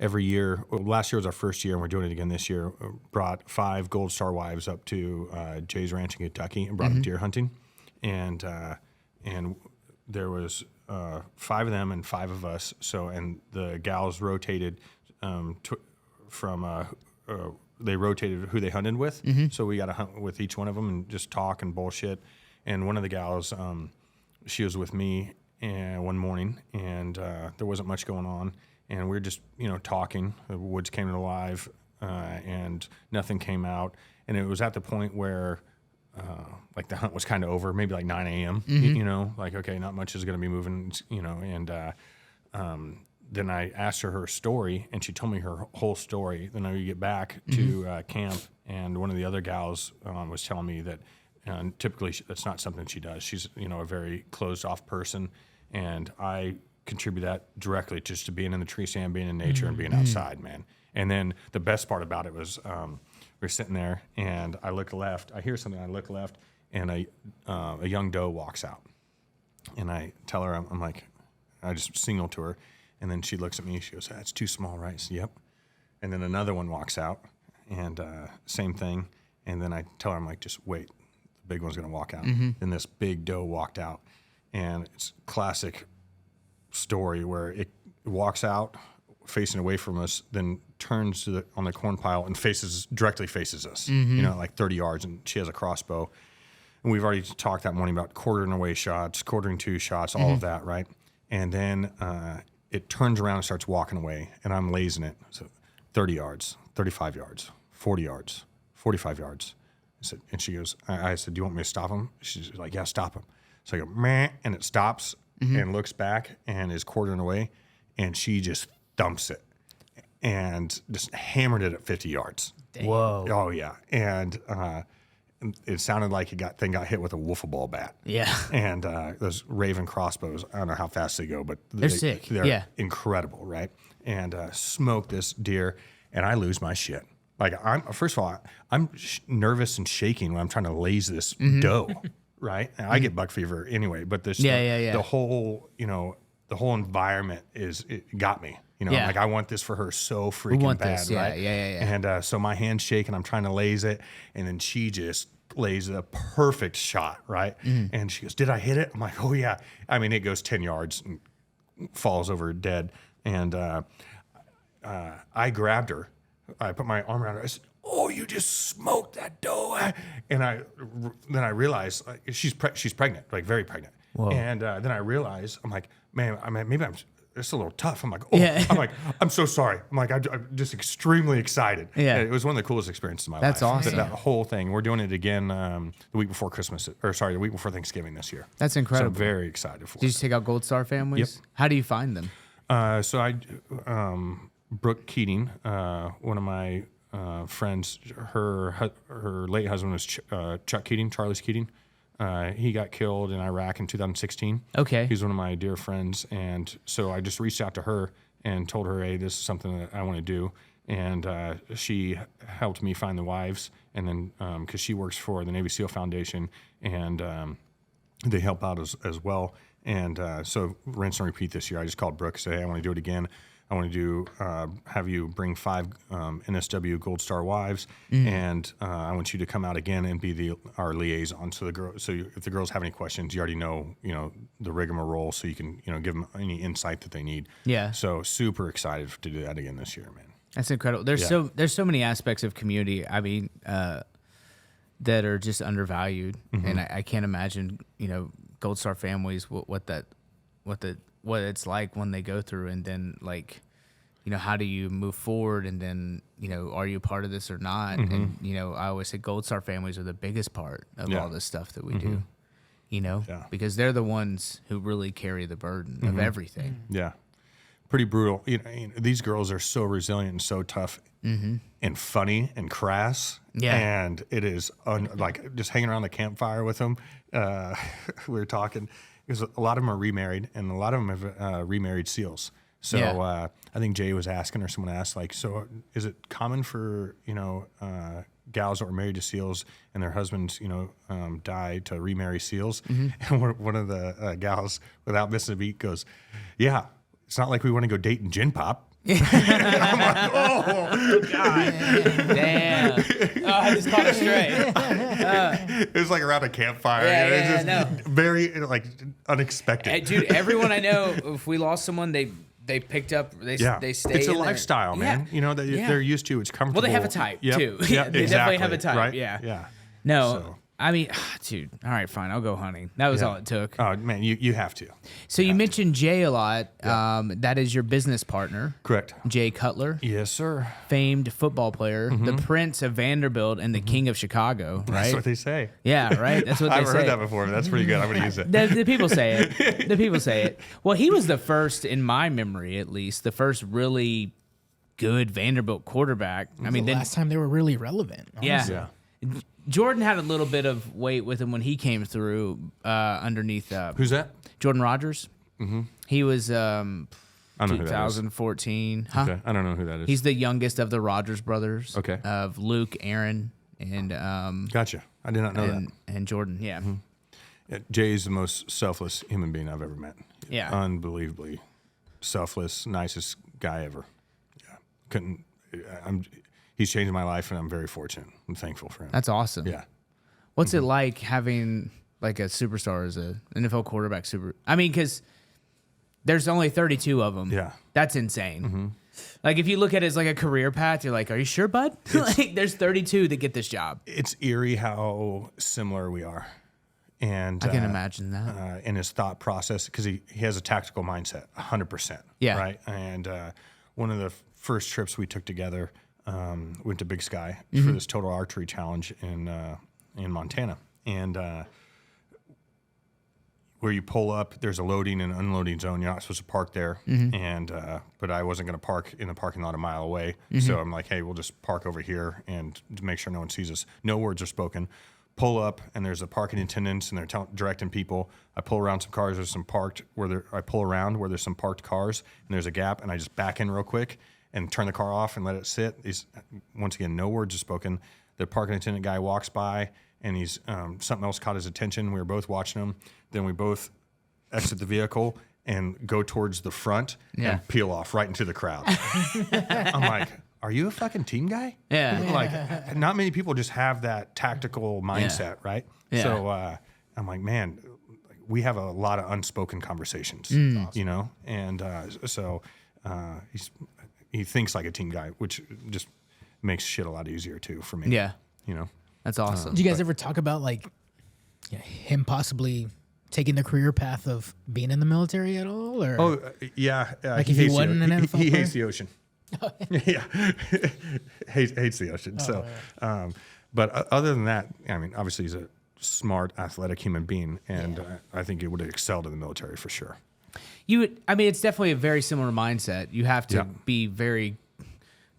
every year. Last year was our first year, and we're doing it again this year. Brought 5 Gold Star wives up to Jay's Ranch in Kentucky and brought them deer hunting, and there was 5 of them and 5 of us. So, and the gals rotated they rotated who they hunted with. So we got to hunt with each one of them and just talk and bullshit. And one of the gals, she was with me one morning, and there wasn't much going on. And we were just, talking. The woods came alive, and nothing came out. And it was at the point where like the hunt was kind of over, maybe like 9 a.m., like, okay, not much is going to be moving, and then I asked her story, and she told me her whole story. Then I get back to camp, and one of the other gals was telling me that typically that's not something she does. She's, a very closed-off person, and I contribute that directly just to being in the tree stand, being in nature, and being outside, man. And then the best part about it was we're sitting there, and I look left. I hear something. I look left, and a young doe walks out, and I tell her, I'm like, I just signal to her, and then she looks at me. She goes, "That's too small, right?" I said, "Yep." And then another one walks out, and same thing. And then I tell her, I'm like, "Just wait, the big one's gonna walk out." And this big doe walked out, and it's a classic story where it walks out facing away from us, then turns on the corn pile and directly faces us, like 30 yards, and she has a crossbow. And we've already talked that morning about quartering away shots, quartering two shots, all of that, right? And then it turns around and starts walking away, and I'm lasing it. So 30 yards, 35 yards, 40 yards, 45 yards. And she goes, I said, "Do you want me to stop him?" She's like, "Yeah, stop him." So I go, "Meh," and it stops and looks back and is quartering away, and she just thumps it and just hammered it at 50 yards. Whoa. Oh, yeah. And it sounded like got hit with a wiffle ball bat. Yeah. And those Raven crossbows, I don't know how fast they go, but they're sick. They're incredible, right? And smoke this deer, and I lose my shit. Like, first of all, I'm nervous and shaking when I'm trying to laze this doe, right? And I get buck fever anyway, but the whole, the whole environment it got me. Like, I want this for her so freaking bad, right? Yeah. And so my hand's shaking, I'm trying to laze it, and then she just lays a perfect shot, right? And she goes, "Did I hit it?" I'm like, "Oh, yeah." I mean, it goes 10 yards and falls over dead. And I grabbed her. I put my arm around her. I said, "Oh, you just smoked that doe." And then I realized she's pregnant, like very pregnant. Whoa. And then I realized, I'm like, "Man, maybe I'm just a little tough." I'm like, "Oh," I'm like, "I'm so sorry." I'm like, I'm just extremely excited. Yeah. And it was one of the coolest experiences of my life. That's awesome. That whole thing. We're doing it again the week before the week before Thanksgiving this year. That's incredible. So I'm very excited for it. Did you take out Gold Star families? Yep. How do you find them? So Brooke Keating, one of my friends, her late husband was Chuck Keating, Charles Keating. He got killed in Iraq in 2016. Okay. He's one of my dear friends. And so I just reached out to her and told her, "Hey, this is something that I want to do." And she helped me find the wives. And then, because she works for the Navy SEAL Foundation, and they help out as well. And so rinse and repeat this year. I just called Brooke and said, "Hey, I want to do it again. I want to do have you bring 5 NSW Gold Star wives, and I want you to come out again and be our liaison." So if the girls have any questions, you already know the rigmarole, so you can give them any insight that they need. Yeah. So super excited to do that again this year, man. That's incredible. There's so many aspects of community. I mean, that are just undervalued, and I can't imagine Gold Star families what it's like when they go through, and then how do you move forward, and then are you a part of this or not? And I always say Gold Star families are the biggest part of all this stuff that we do. Because they're the ones who really carry the burden of everything. Yeah, pretty brutal. These girls are so resilient and so tough and funny and crass. Yeah, and it is like just hanging around the campfire with them. We were talking. Because a lot of them are remarried, and a lot of them have remarried SEALs. So I think Jay was asking, or someone asked, so is it common for gals that were married to SEALs and their husbands, die to remarry SEALs? And one of the gals, without missing a beat, goes, "Yeah, it's not like we want to go date and gin pop." I'm like, "Oh, God. Damn. Oh, I just caught it straight. It was like around a campfire. Yeah, it was just very unexpected. Hey, dude, everyone I know, if we lost someone, they picked up, they stayed. It's a lifestyle, man. They're used to. It's comfortable. Well, they have a type, too. Yeah, they definitely have a type, right? Yeah. No, I mean, dude, all right, fine. I'll go hunting. That was all it took. Oh, man, you have to. So you mentioned Jay a lot. That is your business partner. Correct. Jay Cutler. Yes, sir. Famed football player, the Prince of Vanderbilt and the King of Chicago, right? That's what they say. Yeah, right? That's what they say. I've heard that before, but that's pretty good. I'm going to use it. The people say it. The people say it. Well, he was the first, in my memory at least, the first really good Vanderbilt quarterback. I mean, the last time they were really relevant. Honestly. Yeah. Jordan had a little bit of weight with him when he came through underneath. Who's that? Jordan Rogers. He was I don't know who that is. 2014. Huh? Okay. I don't know who that is. He's the youngest of the Rogers brothers. Okay. Of Luke, Aaron, and Gotcha. I did not know that. And Jordan, yeah. Yeah, Jay's the most selfless human being I've ever met. Yeah. Unbelievably selfless, nicest guy ever. Yeah. He's changed my life, and I'm very fortunate. I'm thankful for him. That's awesome. Yeah. What's it like having like a superstar as a NFL quarterback? I mean, because there's only 32 of them. Yeah. That's insane. Like, if you look at it as like a career path, you're like, are you sure, bud? Like, there's 32 that get this job. It's eerie how similar we are. And I can imagine that. in his thought process, because he has a tactical mindset, 100%. Yeah. Right. And one of the first trips we took together, went to Big Sky for this total archery challenge in Montana, and where you pull up, there's a loading and unloading zone. You're not supposed to park there, and but I wasn't going to park in the parking lot a mile away, so I'm like, hey, we'll just park over here and make sure no one sees us. No words are spoken. Pull up, and there's a parking attendants, and they're directing people. I pull around some cars. There's some parked I pull around where there's some parked cars, and there's a gap, and I just back in real quick and turn the car off and let it sit. Once again, no words are spoken. The parking attendant guy walks by, and he's something else caught his attention. We were both watching him. Then we both exit the vehicle and go towards the front and peel off right into the crowd. I'm like, are you a fucking team guy? Yeah. Like, not many people just have that tactical mindset, right? Yeah. So I'm like, man, we have a lot of unspoken conversations, you know? And so he thinks like a team guy, which just makes shit a lot easier too for me. Yeah. You know? That's awesome. Do you guys ever talk about like him possibly taking the career path of being in the military at all? Or Yeah. Like if he wasn't an NFL he player? hates the ocean. Yeah. hates the ocean. But other than that, I mean, obviously he's a smart, athletic human being, and I think he would have excelled in the military for sure. It's definitely a very similar mindset. You have to be very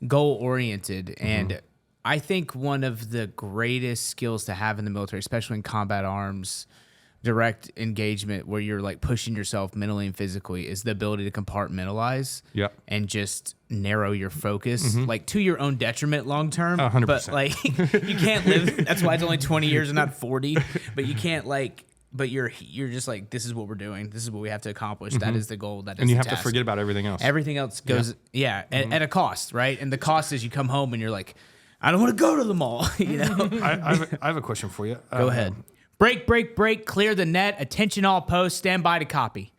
goal oriented, and I think one of the greatest skills to have in the military, especially in combat arms, direct engagement, where you're like pushing yourself mentally and physically, is the ability to compartmentalize and just narrow your focus, like to your own detriment long term. 100%. But like you can't live. That's why it's only 20 years and not 40. But you can't like. But you're just like, this is what we're doing. This is what we have to accomplish. That is the goal. That is And you the have task. to forget about everything else. Everything else goes, at a cost, right? And the cost is you come home and you're like, I don't want to go to the mall. You know. I have a question for you. Go ahead. Break, clear the net. Attention all posts, stand by to copy.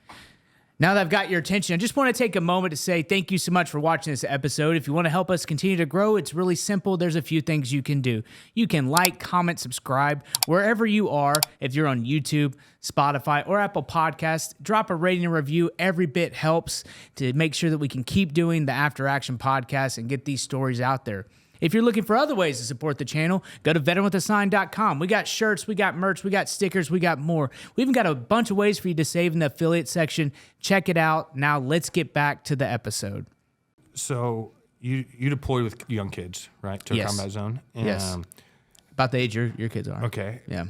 Now that I've got your attention, I just want to take a moment to say thank you so much for watching this episode. If you want to help us continue to grow, it's really simple. There's a few things you can do. You can like, comment, subscribe wherever you are. If you're on YouTube, Spotify, or Apple Podcasts, drop a rating and review. Every bit helps to make sure that we can keep doing the After Action podcast and get these stories out there. If you're looking for other ways to support the channel, go to veteranwithasign.com. We got shirts, we got merch, we got stickers, we got more. We even got a bunch of ways for you to save in the affiliate section. Check it out. Now let's get back to the episode. So you deploy with young kids, right, to a combat zone? And, yes. About the age your kids are. Okay. Yeah.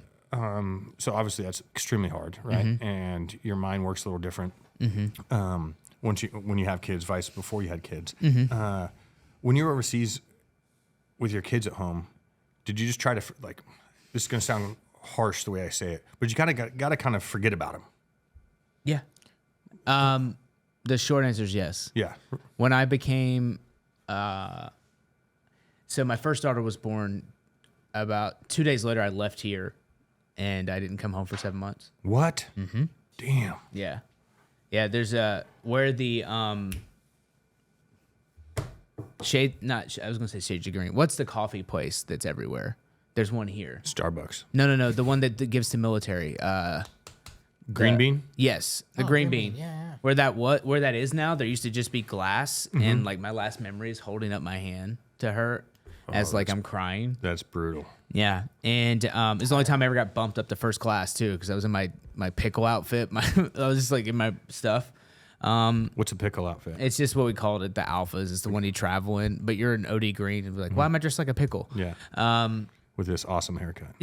So obviously that's extremely hard, right? And your mind works a little different. When you have kids, before you had kids. When you were overseas with your kids at home, did you just try to, like, this is going to sound harsh the way I say it, but you kind of got to kind of forget about them? Yeah. The short answer is yes. Yeah. When I became, so my first daughter was born about 2 days later. I left here, and I didn't come home for 7 months. What? Damn. Yeah. Yeah, there's where the I was gonna say Shades of Green. What's the coffee place that's everywhere? There's one here. Starbucks. No. The one that gives to military. Green Bean? Yes, the Green Bean. Yeah. Where that is now, there used to just be glass, and like my last memory is holding up my hand to her as like I'm crying. That's brutal. Yeah, and it's the only time I ever got bumped up to first class too, because I was in my pickle outfit. I was just like in my stuff. What's a pickle outfit? It's just what we called it, the alphas. It's the one you travel in, but you're an OD green and be like, why am I dressed like a pickle? Yeah. With this awesome haircut.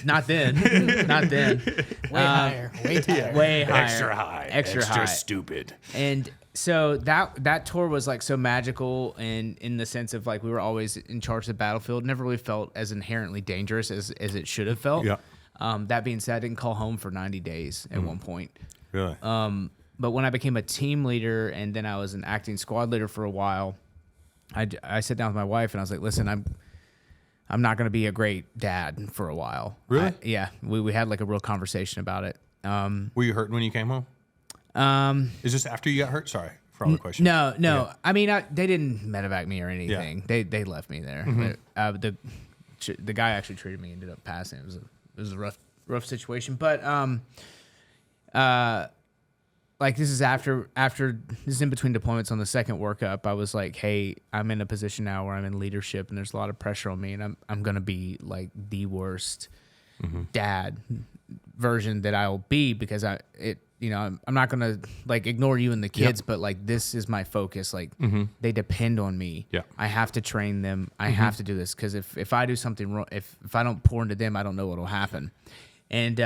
Not then. Not then. Way higher. Way higher. Way higher. Extra high. Extra high. stupid. And So that tour was like so magical, and in the sense of like we were always in charge of the battlefield. Never really felt as inherently dangerous as it should have felt. Yeah. That being said, I didn't call home for 90 days at one point. Really? But when I became a team leader and then I was an acting squad leader for a while, I sat down with my wife and I was like, listen, I'm not going to be a great dad for a while. Really? Yeah. We had like a real conversation about it. Were you hurt when you came home? Is this after you got hurt? Sorry for all the questions. No. Yeah. I mean, they didn't medevac me or anything. Yeah. They left me there. Mm-hmm. The guy actually treated me, ended up passing. It was a rough situation. But like this is after this is in between deployments on the second workup. I was like, hey, I'm in a position now where I'm in leadership and there's a lot of pressure on me, and I'm gonna be like the worst dad version that I'll be, because I'm not gonna like ignore you and the kids, but like this is my focus. Like they depend on me. Yeah. I have to train them. I have to do this, because if I do something wrong, if I don't pour into them, I don't know what'll happen. And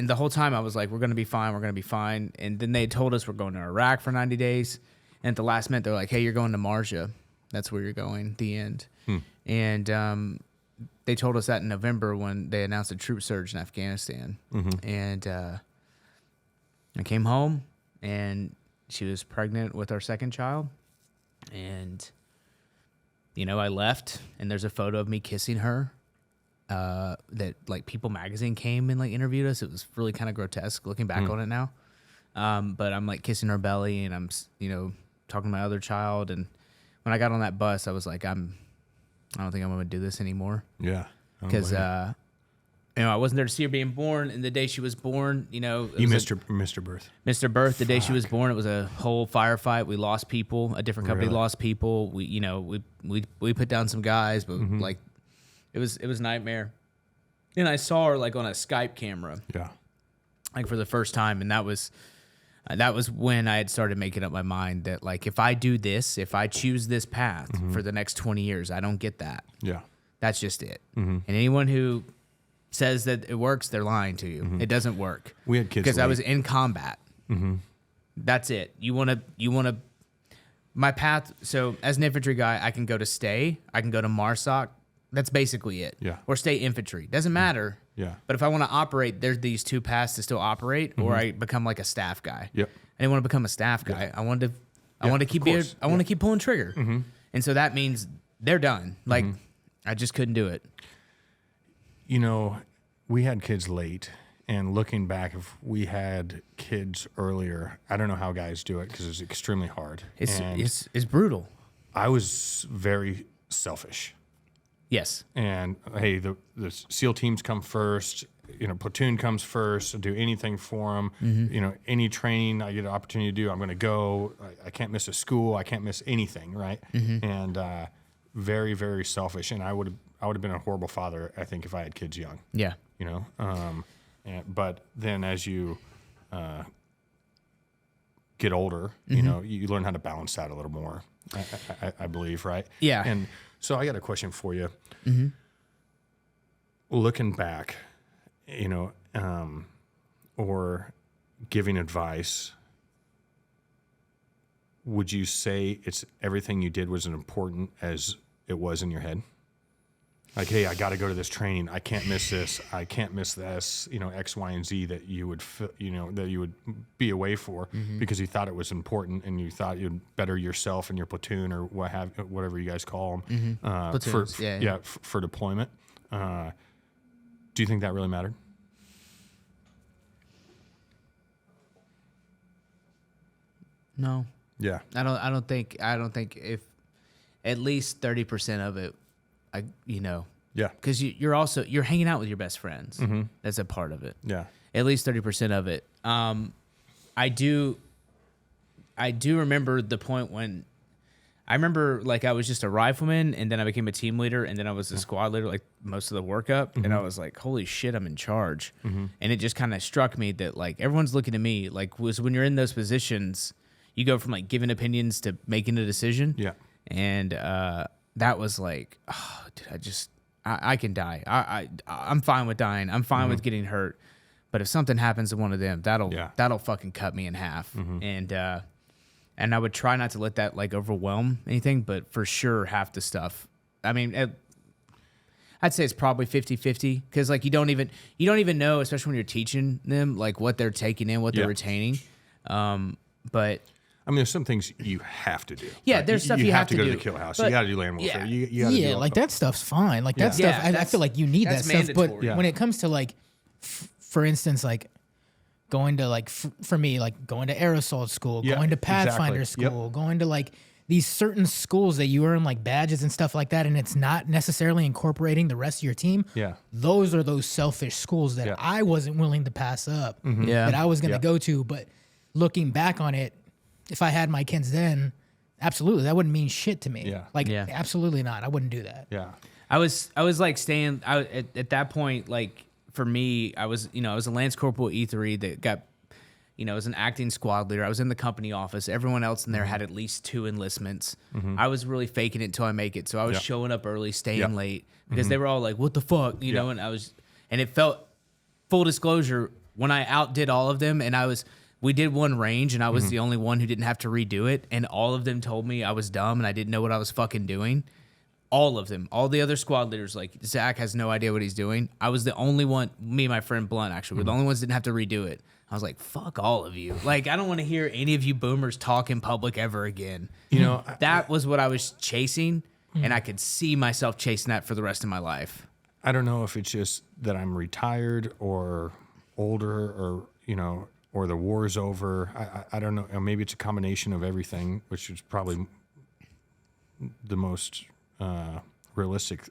the whole time I was like, we're gonna be fine. We're gonna be fine. And then they told us we're going to Iraq for 90 days. And at the last minute, they're like, hey, you're going to Marja. That's where you're going. The end. And they told us that in November when they announced a troop surge in Afghanistan. And I came home, and she was pregnant with our second child. And, I left, and there's a photo of me kissing her that, like, People Magazine came and, like, interviewed us. It was really kind of grotesque looking back on it now. But I'm, like, kissing her belly, and I'm, talking to my other child. And when I got on that bus, I was like, I don't think I'm going to do this anymore. Yeah. Because, I wasn't there to see her being born. And the day she was born, you missed her birth. Missed her birth. The day she was born, it was a whole firefight. We lost people. A different company lost people. We put down some guys, but like, it was nightmare. And I saw her like on a Skype camera. Yeah. Like for the first time. And that was when I had started making up my mind that, like, if I do this, if I choose this path for the next 20 years, I don't get that. Yeah. That's just it. And anyone who says that it works, they're lying to you. It doesn't work. We had kids because I was in combat. That's it. You want to. My path. So as an infantry guy, I can go to stay. I can go to MARSOC. That's basically it. Yeah. Or stay infantry. Doesn't matter. Yeah. But if I want to operate, there's these two paths to still operate, or I become like a staff guy. Yep. I didn't want to become a staff guy. Yeah. I wanted to keep pulling trigger. And so that means they're done. Like I just couldn't do it. We had kids late, and looking back, if we had kids earlier, I don't know how guys do it because it's extremely hard. It's brutal. I was very selfish. Yes. And hey, the SEAL teams come first. Platoon comes first. I'll do anything for them. Any training I get an opportunity to do, I'm going to go. I can't miss a school. I can't miss anything, right? And very, very selfish. And I would have been a horrible father, I think, if I had kids young. Yeah. But then as you get older, you learn how to balance that a little more. I believe, right? Yeah. And so I got a question for you. Looking back, or giving advice, would you say it's everything you did was as important as it was in your head? Like, hey, I got to go to this training. I can't miss this. I can't miss this. X, Y, and Z that you would, that you would be away for because you thought it was important and you thought you'd better yourself and your platoon or whatever you guys call them Platoons, for deployment. Do you think that really mattered? No. Yeah. I don't think if at least 30% of it, Yeah. because you're hanging out with your best friends. That's a part of it. Yeah. At least 30% of it. I do remember the point when I remember, like, I was just a rifleman, and then I became a team leader, and then I was a squad leader, like, most of the workup, and I was like, holy shit, I'm in charge. And it just kind of struck me that, like, everyone's looking at me, like, was when you're in those positions, you go from, like, giving opinions to making a decision. Yeah. And that was like, oh, dude, I can die. I'm fine with dying. I'm fine with getting hurt. But if something happens to one of them, that'll Yeah. that'll fucking cut me in half. And I would try not to let that like overwhelm anything, but for sure half the stuff. I mean, I'd say it's probably 50-50 because like you don't even know, especially when you're teaching them like what they're taking in, what they're retaining. But I mean, there's some things you have to do. Yeah, Like, there's stuff you have have to to go do, to the kill house. but- You got to do land warfare. Yeah. You gotta do like that stuff's fine. Like that stuff, Yeah, I that's- feel like you need that that's stuff. But mandatory. when it comes to like, for instance, like going to like for me, like going to air assault school, Yeah, going to Pathfinder exactly. Yep. school, going to like these certain schools that you earn like badges and stuff like that, and it's not necessarily incorporating the rest of your team. Yeah. Those are those selfish schools that Yeah. I wasn't willing to pass up. Yeah. That I was going to Yeah. go to, but looking back on it, if I had my kids then, absolutely, that wouldn't mean shit to me. Yeah. Like, Yeah. absolutely not. I wouldn't do that. Yeah. I was like staying at that point. Like for me, I was a Lance Corporal E3 that got, as an acting squad leader. I was in the company office. Everyone else in there had at least 2 enlistments. I was really faking it until I make it. So I was Yeah. showing up early, staying Yeah. late because they were all like, "What the fuck," Yeah. and it felt, full disclosure, when I outdid all of them, and we did one range, and I was the only one who didn't have to redo it, and all of them told me I was dumb and I didn't know what I was fucking doing. All of them, all the other squad leaders, like Zach has no idea what he's doing. I was the only one, me and my friend Blunt actually, were the only ones that didn't have to redo it. I was like, fuck all of you. Like, I don't want to hear any of you boomers talk in public ever again. That was what I was chasing, and I could see myself chasing that for the rest of my life. I don't know if it's just that I'm retired or older or the war's over. I don't know. Maybe it's a combination of everything, which is probably the most realistic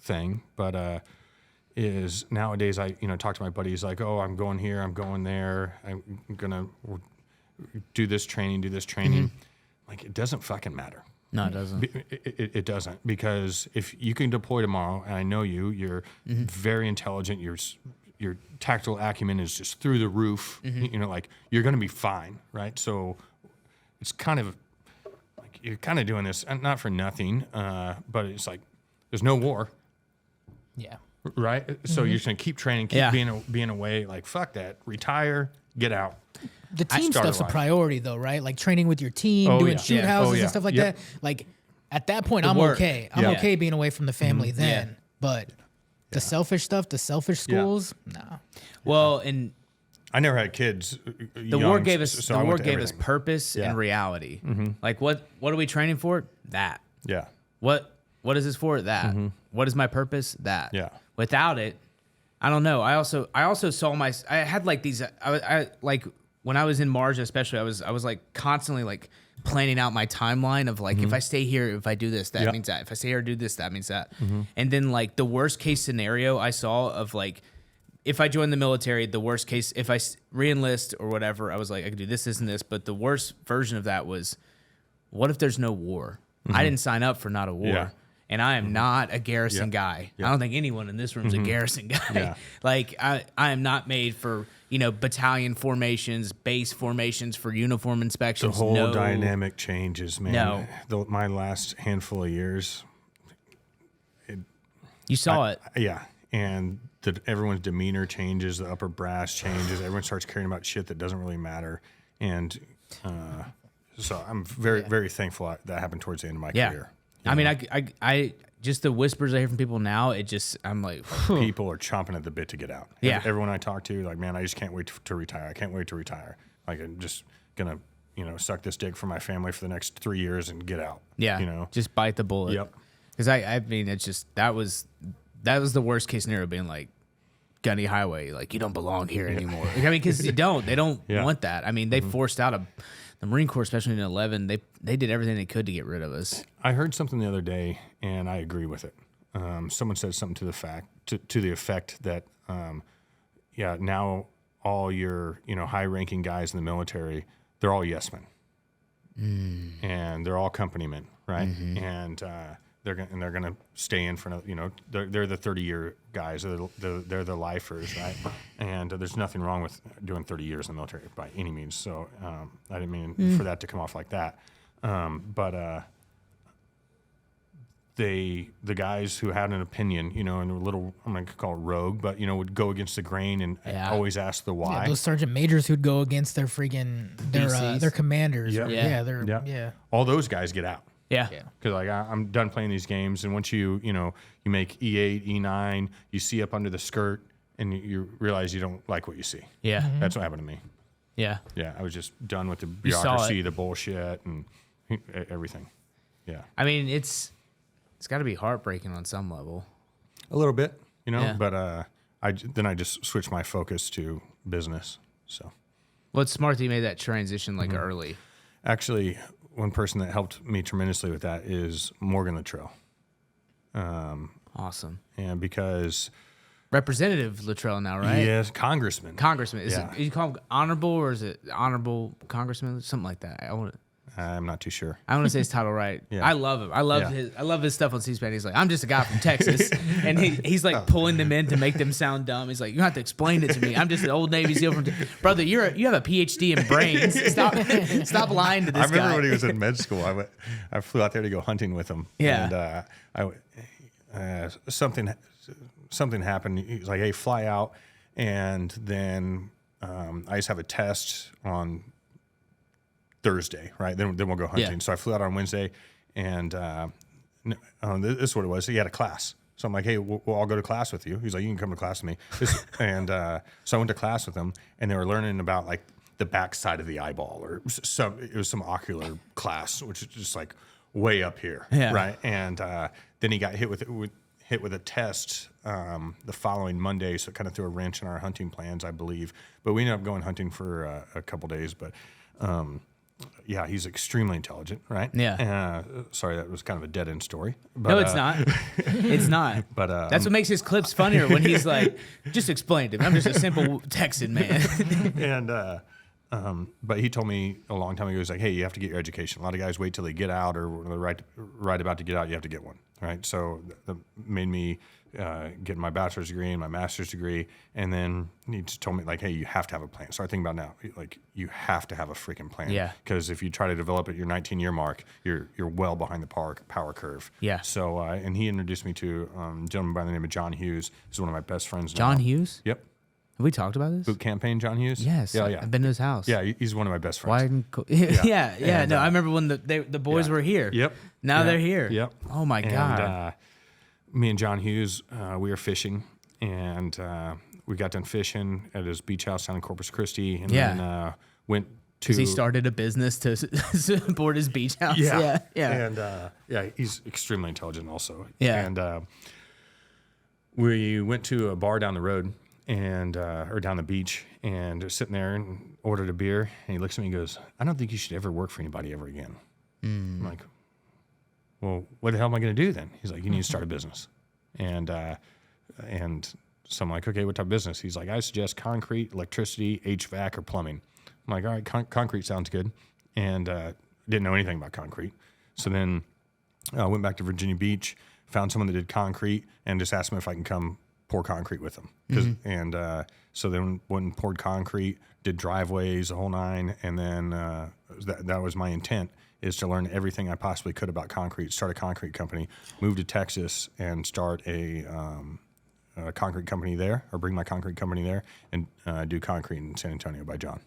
thing. But is nowadays I talk to my buddies like, oh, I'm going here, I'm going there, I'm gonna do this training. Like, it doesn't fucking matter. No, it doesn't. It doesn't, because if you can deploy tomorrow, and I know you're very intelligent, your tactical acumen is just through the roof. Like, you're going to be fine, right? So it's kind of like you're kind of doing this not for nothing, but it's like there's no war, Yeah. right? So you're just going to keep training, keep Yeah. being away. Like, fuck that, retire, get out. The team started stuff's a life. priority, though, right? Like training with your team, Oh, doing yeah. shoot Yeah. houses Oh, yeah. and stuff like Yep. that. Like, at that point, I'm work. okay. I'm Yeah. okay being away from the family then. Yeah. But the selfish stuff, the selfish schools, no. Well, and I never had kids. the war gave us everything. purpose Yeah. and reality. Like, what are we training for? That. Yeah. What is this for? That. What is my purpose? That. Yeah. Without it, I don't know. I also saw I had like these. I like when I was in Marge, especially. I was like constantly like planning out my timeline of like, if I stay here, if I do this, that Yeah. means that. If I stay here, do this, that means that. And then like the worst case scenario I saw of like, if I join the military, the worst case, if I re-enlist or whatever, I was like, I could do this, this, and this. But the worst version of that was, what if there's no war? I didn't sign up for not a war. Yeah. And I am not a garrison guy. Yeah. I don't think anyone in this room is a garrison guy. Yeah. Like, I am not made for, battalion formations, base formations for uniform The inspections. whole No. dynamic changes, man. No. My last handful of years, You saw it. yeah, and everyone's demeanor changes, the upper brass changes, everyone starts caring about shit that doesn't really matter, and so I'm very, very thankful that happened towards the end of my Yeah. career. I mean, I just the whispers I hear from people now, I'm like, People are chomping at the bit to get out. Yeah. Everyone I talk to, like, man, I just can't wait to retire. I can't wait to retire. Like, I'm just gonna, suck this dick for my family for the next 3 years and get out. yeah, just bite the bullet. Yep. Because I mean, it's just that was the worst case scenario, being like, Gunny Highway, like, you don't belong here anymore. I mean, because they don't Yeah. want that. I mean, they forced out the Marine Corps, especially in 11. They did everything they could to get rid of us. I heard something the other day, and I agree with it. Someone said something to the effect that, now all your high-ranking guys in the military, they're all yes men, and they're all company men, right? And they're gonna stay in for another. They're the 30-year guys. They're the lifers, right? And there's nothing wrong with doing 30 years in the military by any means. So I didn't mean for that to come off like that. But the guys who had an opinion, and were a little, I'm not gonna call it rogue, but would go against the grain and always ask the why. Yeah, those sergeant majors who'd go against their their commanders. Yeah. All those guys get out. Yeah. Because I'm done playing these games, and once you make E8, E9, you see up under the skirt, and you realize you don't like what you see. Yeah. That's what happened to me. Yeah. Yeah, I was just done with the bureaucracy, the bullshit, and everything. Yeah. I mean, it's got to be heartbreaking on some level. A little bit, Yeah. but I just switched my focus to business. So. Well, it's smart that you made that transition early. Actually, one person that helped me tremendously with that is Morgan Luttrell. Awesome. And because... Representative Luttrell now, right? Yes, Congressman. Congressman. Is it, you call him honorable, or is it honorable congressman? Something like that. I'm not too sure. I want to say his title right. Yeah. I love him. I love his stuff on C-SPAN. He's like, I'm just a guy from Texas, and he's like pulling them in to make them sound dumb. He's like, you don't have to explain it to me. I'm just an old Navy SEAL from brother. You have a PhD in brains. Stop lying to this guy. I remember when he was in med school. I flew out there to go hunting with him. Yeah. And something happened. He was like, hey, fly out, and then I just have a test on Thursday, right? Then we'll go hunting. Yeah. So I flew out on Wednesday, and this is what it was. He had a class. So I'm like, hey, we'll all go to class with you. He's like, you can come to class with me. And so I went to class with him, and they were learning about like the back side of the eyeball, or it was some ocular class, which is just like way up here, right? And then he got hit with a test the following Monday, so it kind of threw a wrench in our hunting plans, I believe. But we ended up going hunting for a couple days. But yeah, he's extremely intelligent, right? Yeah. Sorry, that was kind of a dead end story. But, No, it's not. It's not. But that's what makes his clips funnier when he's like, just explain to me. I'm just a simple Texan man. And but he told me a long time ago, he's like, hey, you have to get your education. A lot of guys wait till they get out, or when they're right about to get out, you have to get one, right? So that made me get my bachelor's degree and my master's degree, and then he just told me, like, hey, you have to have a plan. So I think about now, like, you have to have a freaking plan. Yeah. Because if you try to develop at your 19-year mark, you're well behind the power curve. Yeah. So and he introduced me to a gentleman by the name of John Hughes. He's one of my best friends now. John Hughes? Yep. Have we talked about this? Boot campaign, John Hughes? Yes. Yeah. I've been to his house. Yeah, he's one of my best friends. Yeah. And, No, I remember when the boys were here. Yep. Now they're here. Yep. Oh my God. And me and John Hughes, we were fishing, and we got done fishing at his beach house down in Corpus Christi, and then went to. Because he started a business to support his beach house. Yeah. And he's extremely intelligent also. Yeah. And we went to a bar down the road, and or down the beach, and sitting there and ordered a beer, and he looks at me and goes, I don't think you should ever work for anybody ever again. I'm like, well, what the hell am I going to do then? He's like, you need to start a business. And so I'm like, okay, what type of business? He's like, I suggest concrete, electricity, HVAC, or plumbing. I'm like, all right, concrete sounds good. And didn't know anything about concrete. So then I went back to Virginia Beach, found someone that did concrete, and just asked him if I can come pour concrete with them. And so then went and poured concrete, did driveways, the whole nine, and then that was my intent, is to learn everything I possibly could about concrete, start a concrete company, move to Texas and start a concrete company there, or bring my concrete company there, and do concrete in San Antonio by John.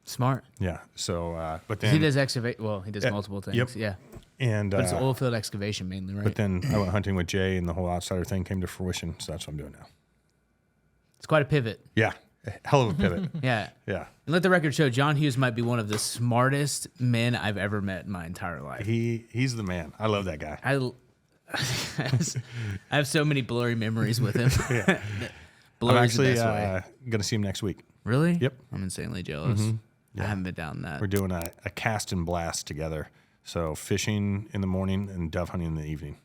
Smart. Yeah. So, but then He does excavate. Well, he does multiple things. Yep. Yeah. And But it's oil field excavation mainly, right? but then I went hunting with Jay, and the whole outsider thing came to fruition. So that's what I'm doing now. It's quite a pivot. Yeah. Hell of a pivot. Yeah. Yeah. And let the record show, John Hughes might be one of the smartest men I've ever met in my entire life. He's the man. I love that guy. I have so many blurry memories with him. I'm actually going to see him next week. Really? Yep. I'm insanely jealous. I haven't been down that. We're doing a cast and blast together. So fishing in the morning and dove hunting in the evening.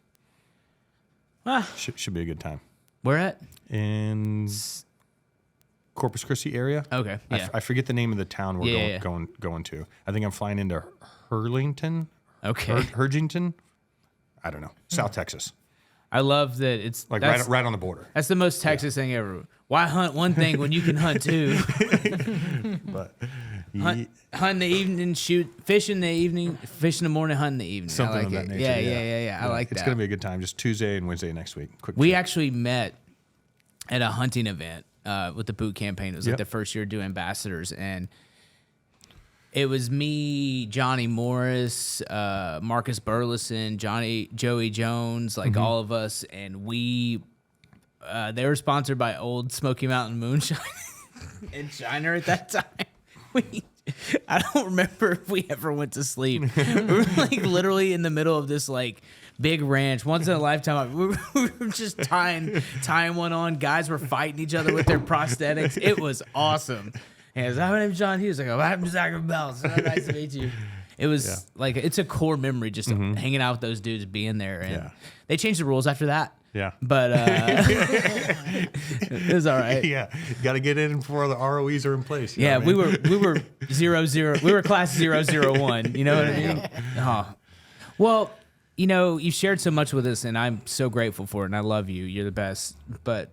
Should be a good time. Where at? In Corpus Christi area. Okay. Yeah. I forget the name of the town we're going to. I think I'm flying into Hurlington. Okay. Hurgington. I don't know. South Texas. I love that it's Like right on the border. That's the most Texas thing ever. Why hunt one thing when you can hunt two? Hunt in the evening, fish in the evening, fish in the morning, hunt in the evening. Something I like of that it. nature. Yeah. I like that. It's going to be a good time. Just Tuesday and Wednesday next week. Quick We trip. actually met at a hunting event with the boot campaign. It was like Yep. the first year doing ambassadors, and it was me, Johnny Morris, Marcus Burleson, Joey Jones, like all of us, and we. They were sponsored by Old Smoky Mountain Moonshine and Shiner at that time. I don't remember if we ever went to sleep. We were like literally in the middle of this like big ranch, once in a lifetime. We were just tying one on. Guys were fighting each other with their prosthetics. It was awesome. And I was like, my name's John Hughes. I go, I'm Zachary Bell. So nice to meet you. It was like, it's a core memory just hanging out with those dudes, being there. And they changed the rules after that. Yeah. But it was all right. Yeah. You got to get in before the ROEs are in place. Yeah, we were 0-0. We were class 001. You know what I mean? Oh. Well, you know, you shared so much with us, and I'm so grateful for it, and I love you. You're the best. But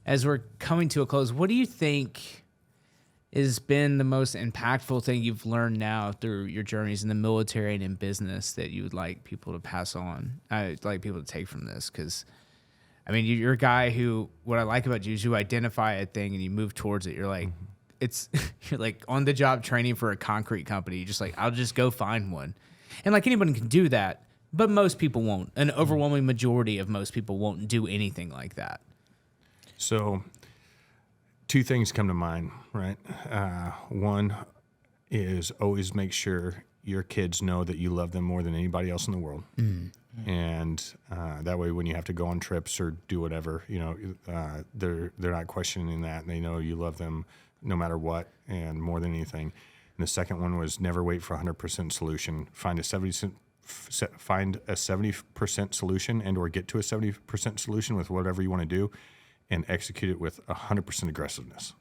as we're coming to a close, what do you think has been the most impactful thing you've learned now through your journeys in the military and in business that you would like people to pass on? I'd like people to take from this, because, I mean, you're a guy who, what I like about you is you identify a thing and you move towards it. You're like, you're like on the job training for a concrete company. You're just like, I'll just go find one. And like anyone can do that, but most people won't. An overwhelming majority of most people won't do anything like that. So, two things come to mind, right? One is always make sure your kids know that you love them more than anybody else in the world. And that way, when you have to go on trips or do whatever, you know, they're not questioning that. And they know you love them no matter what, and more than anything. And the second one was never wait for 100% solution. Find a 70% solution, and or get to a 70% solution with whatever you want to do, and execute it with 100% aggressiveness.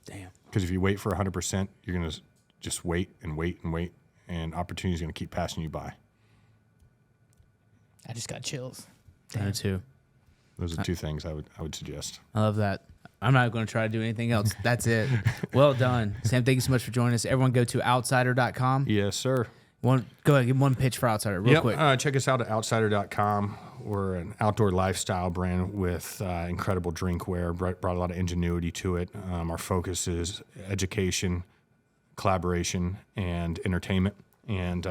Damn. Because if you wait for 100%, you're going to just wait and wait and wait, and opportunity is going to keep passing you by. I just got chills. Damn. Too. Those are two things I would suggest. I love that. I'm not going to try to do anything else. That's it. Well done. Sam, thank you so much for joining us. Everyone go to outsider.com. Yes, sir. Go ahead, give one pitch for Outsider real quick. Check us out at outsider.com. We're an outdoor lifestyle brand with incredible drinkware, brought a lot of ingenuity to it. Our focus is education, collaboration, and entertainment. And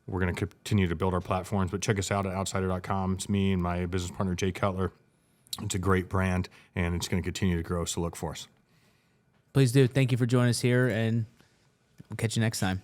we're going to continue to build our platforms. But check us out at outsider.com. It's me and my business partner, Jay Cutler. It's a great brand, and it's going to continue to grow, so look for us. Please do. Thank you for joining us here, and we'll catch you next time.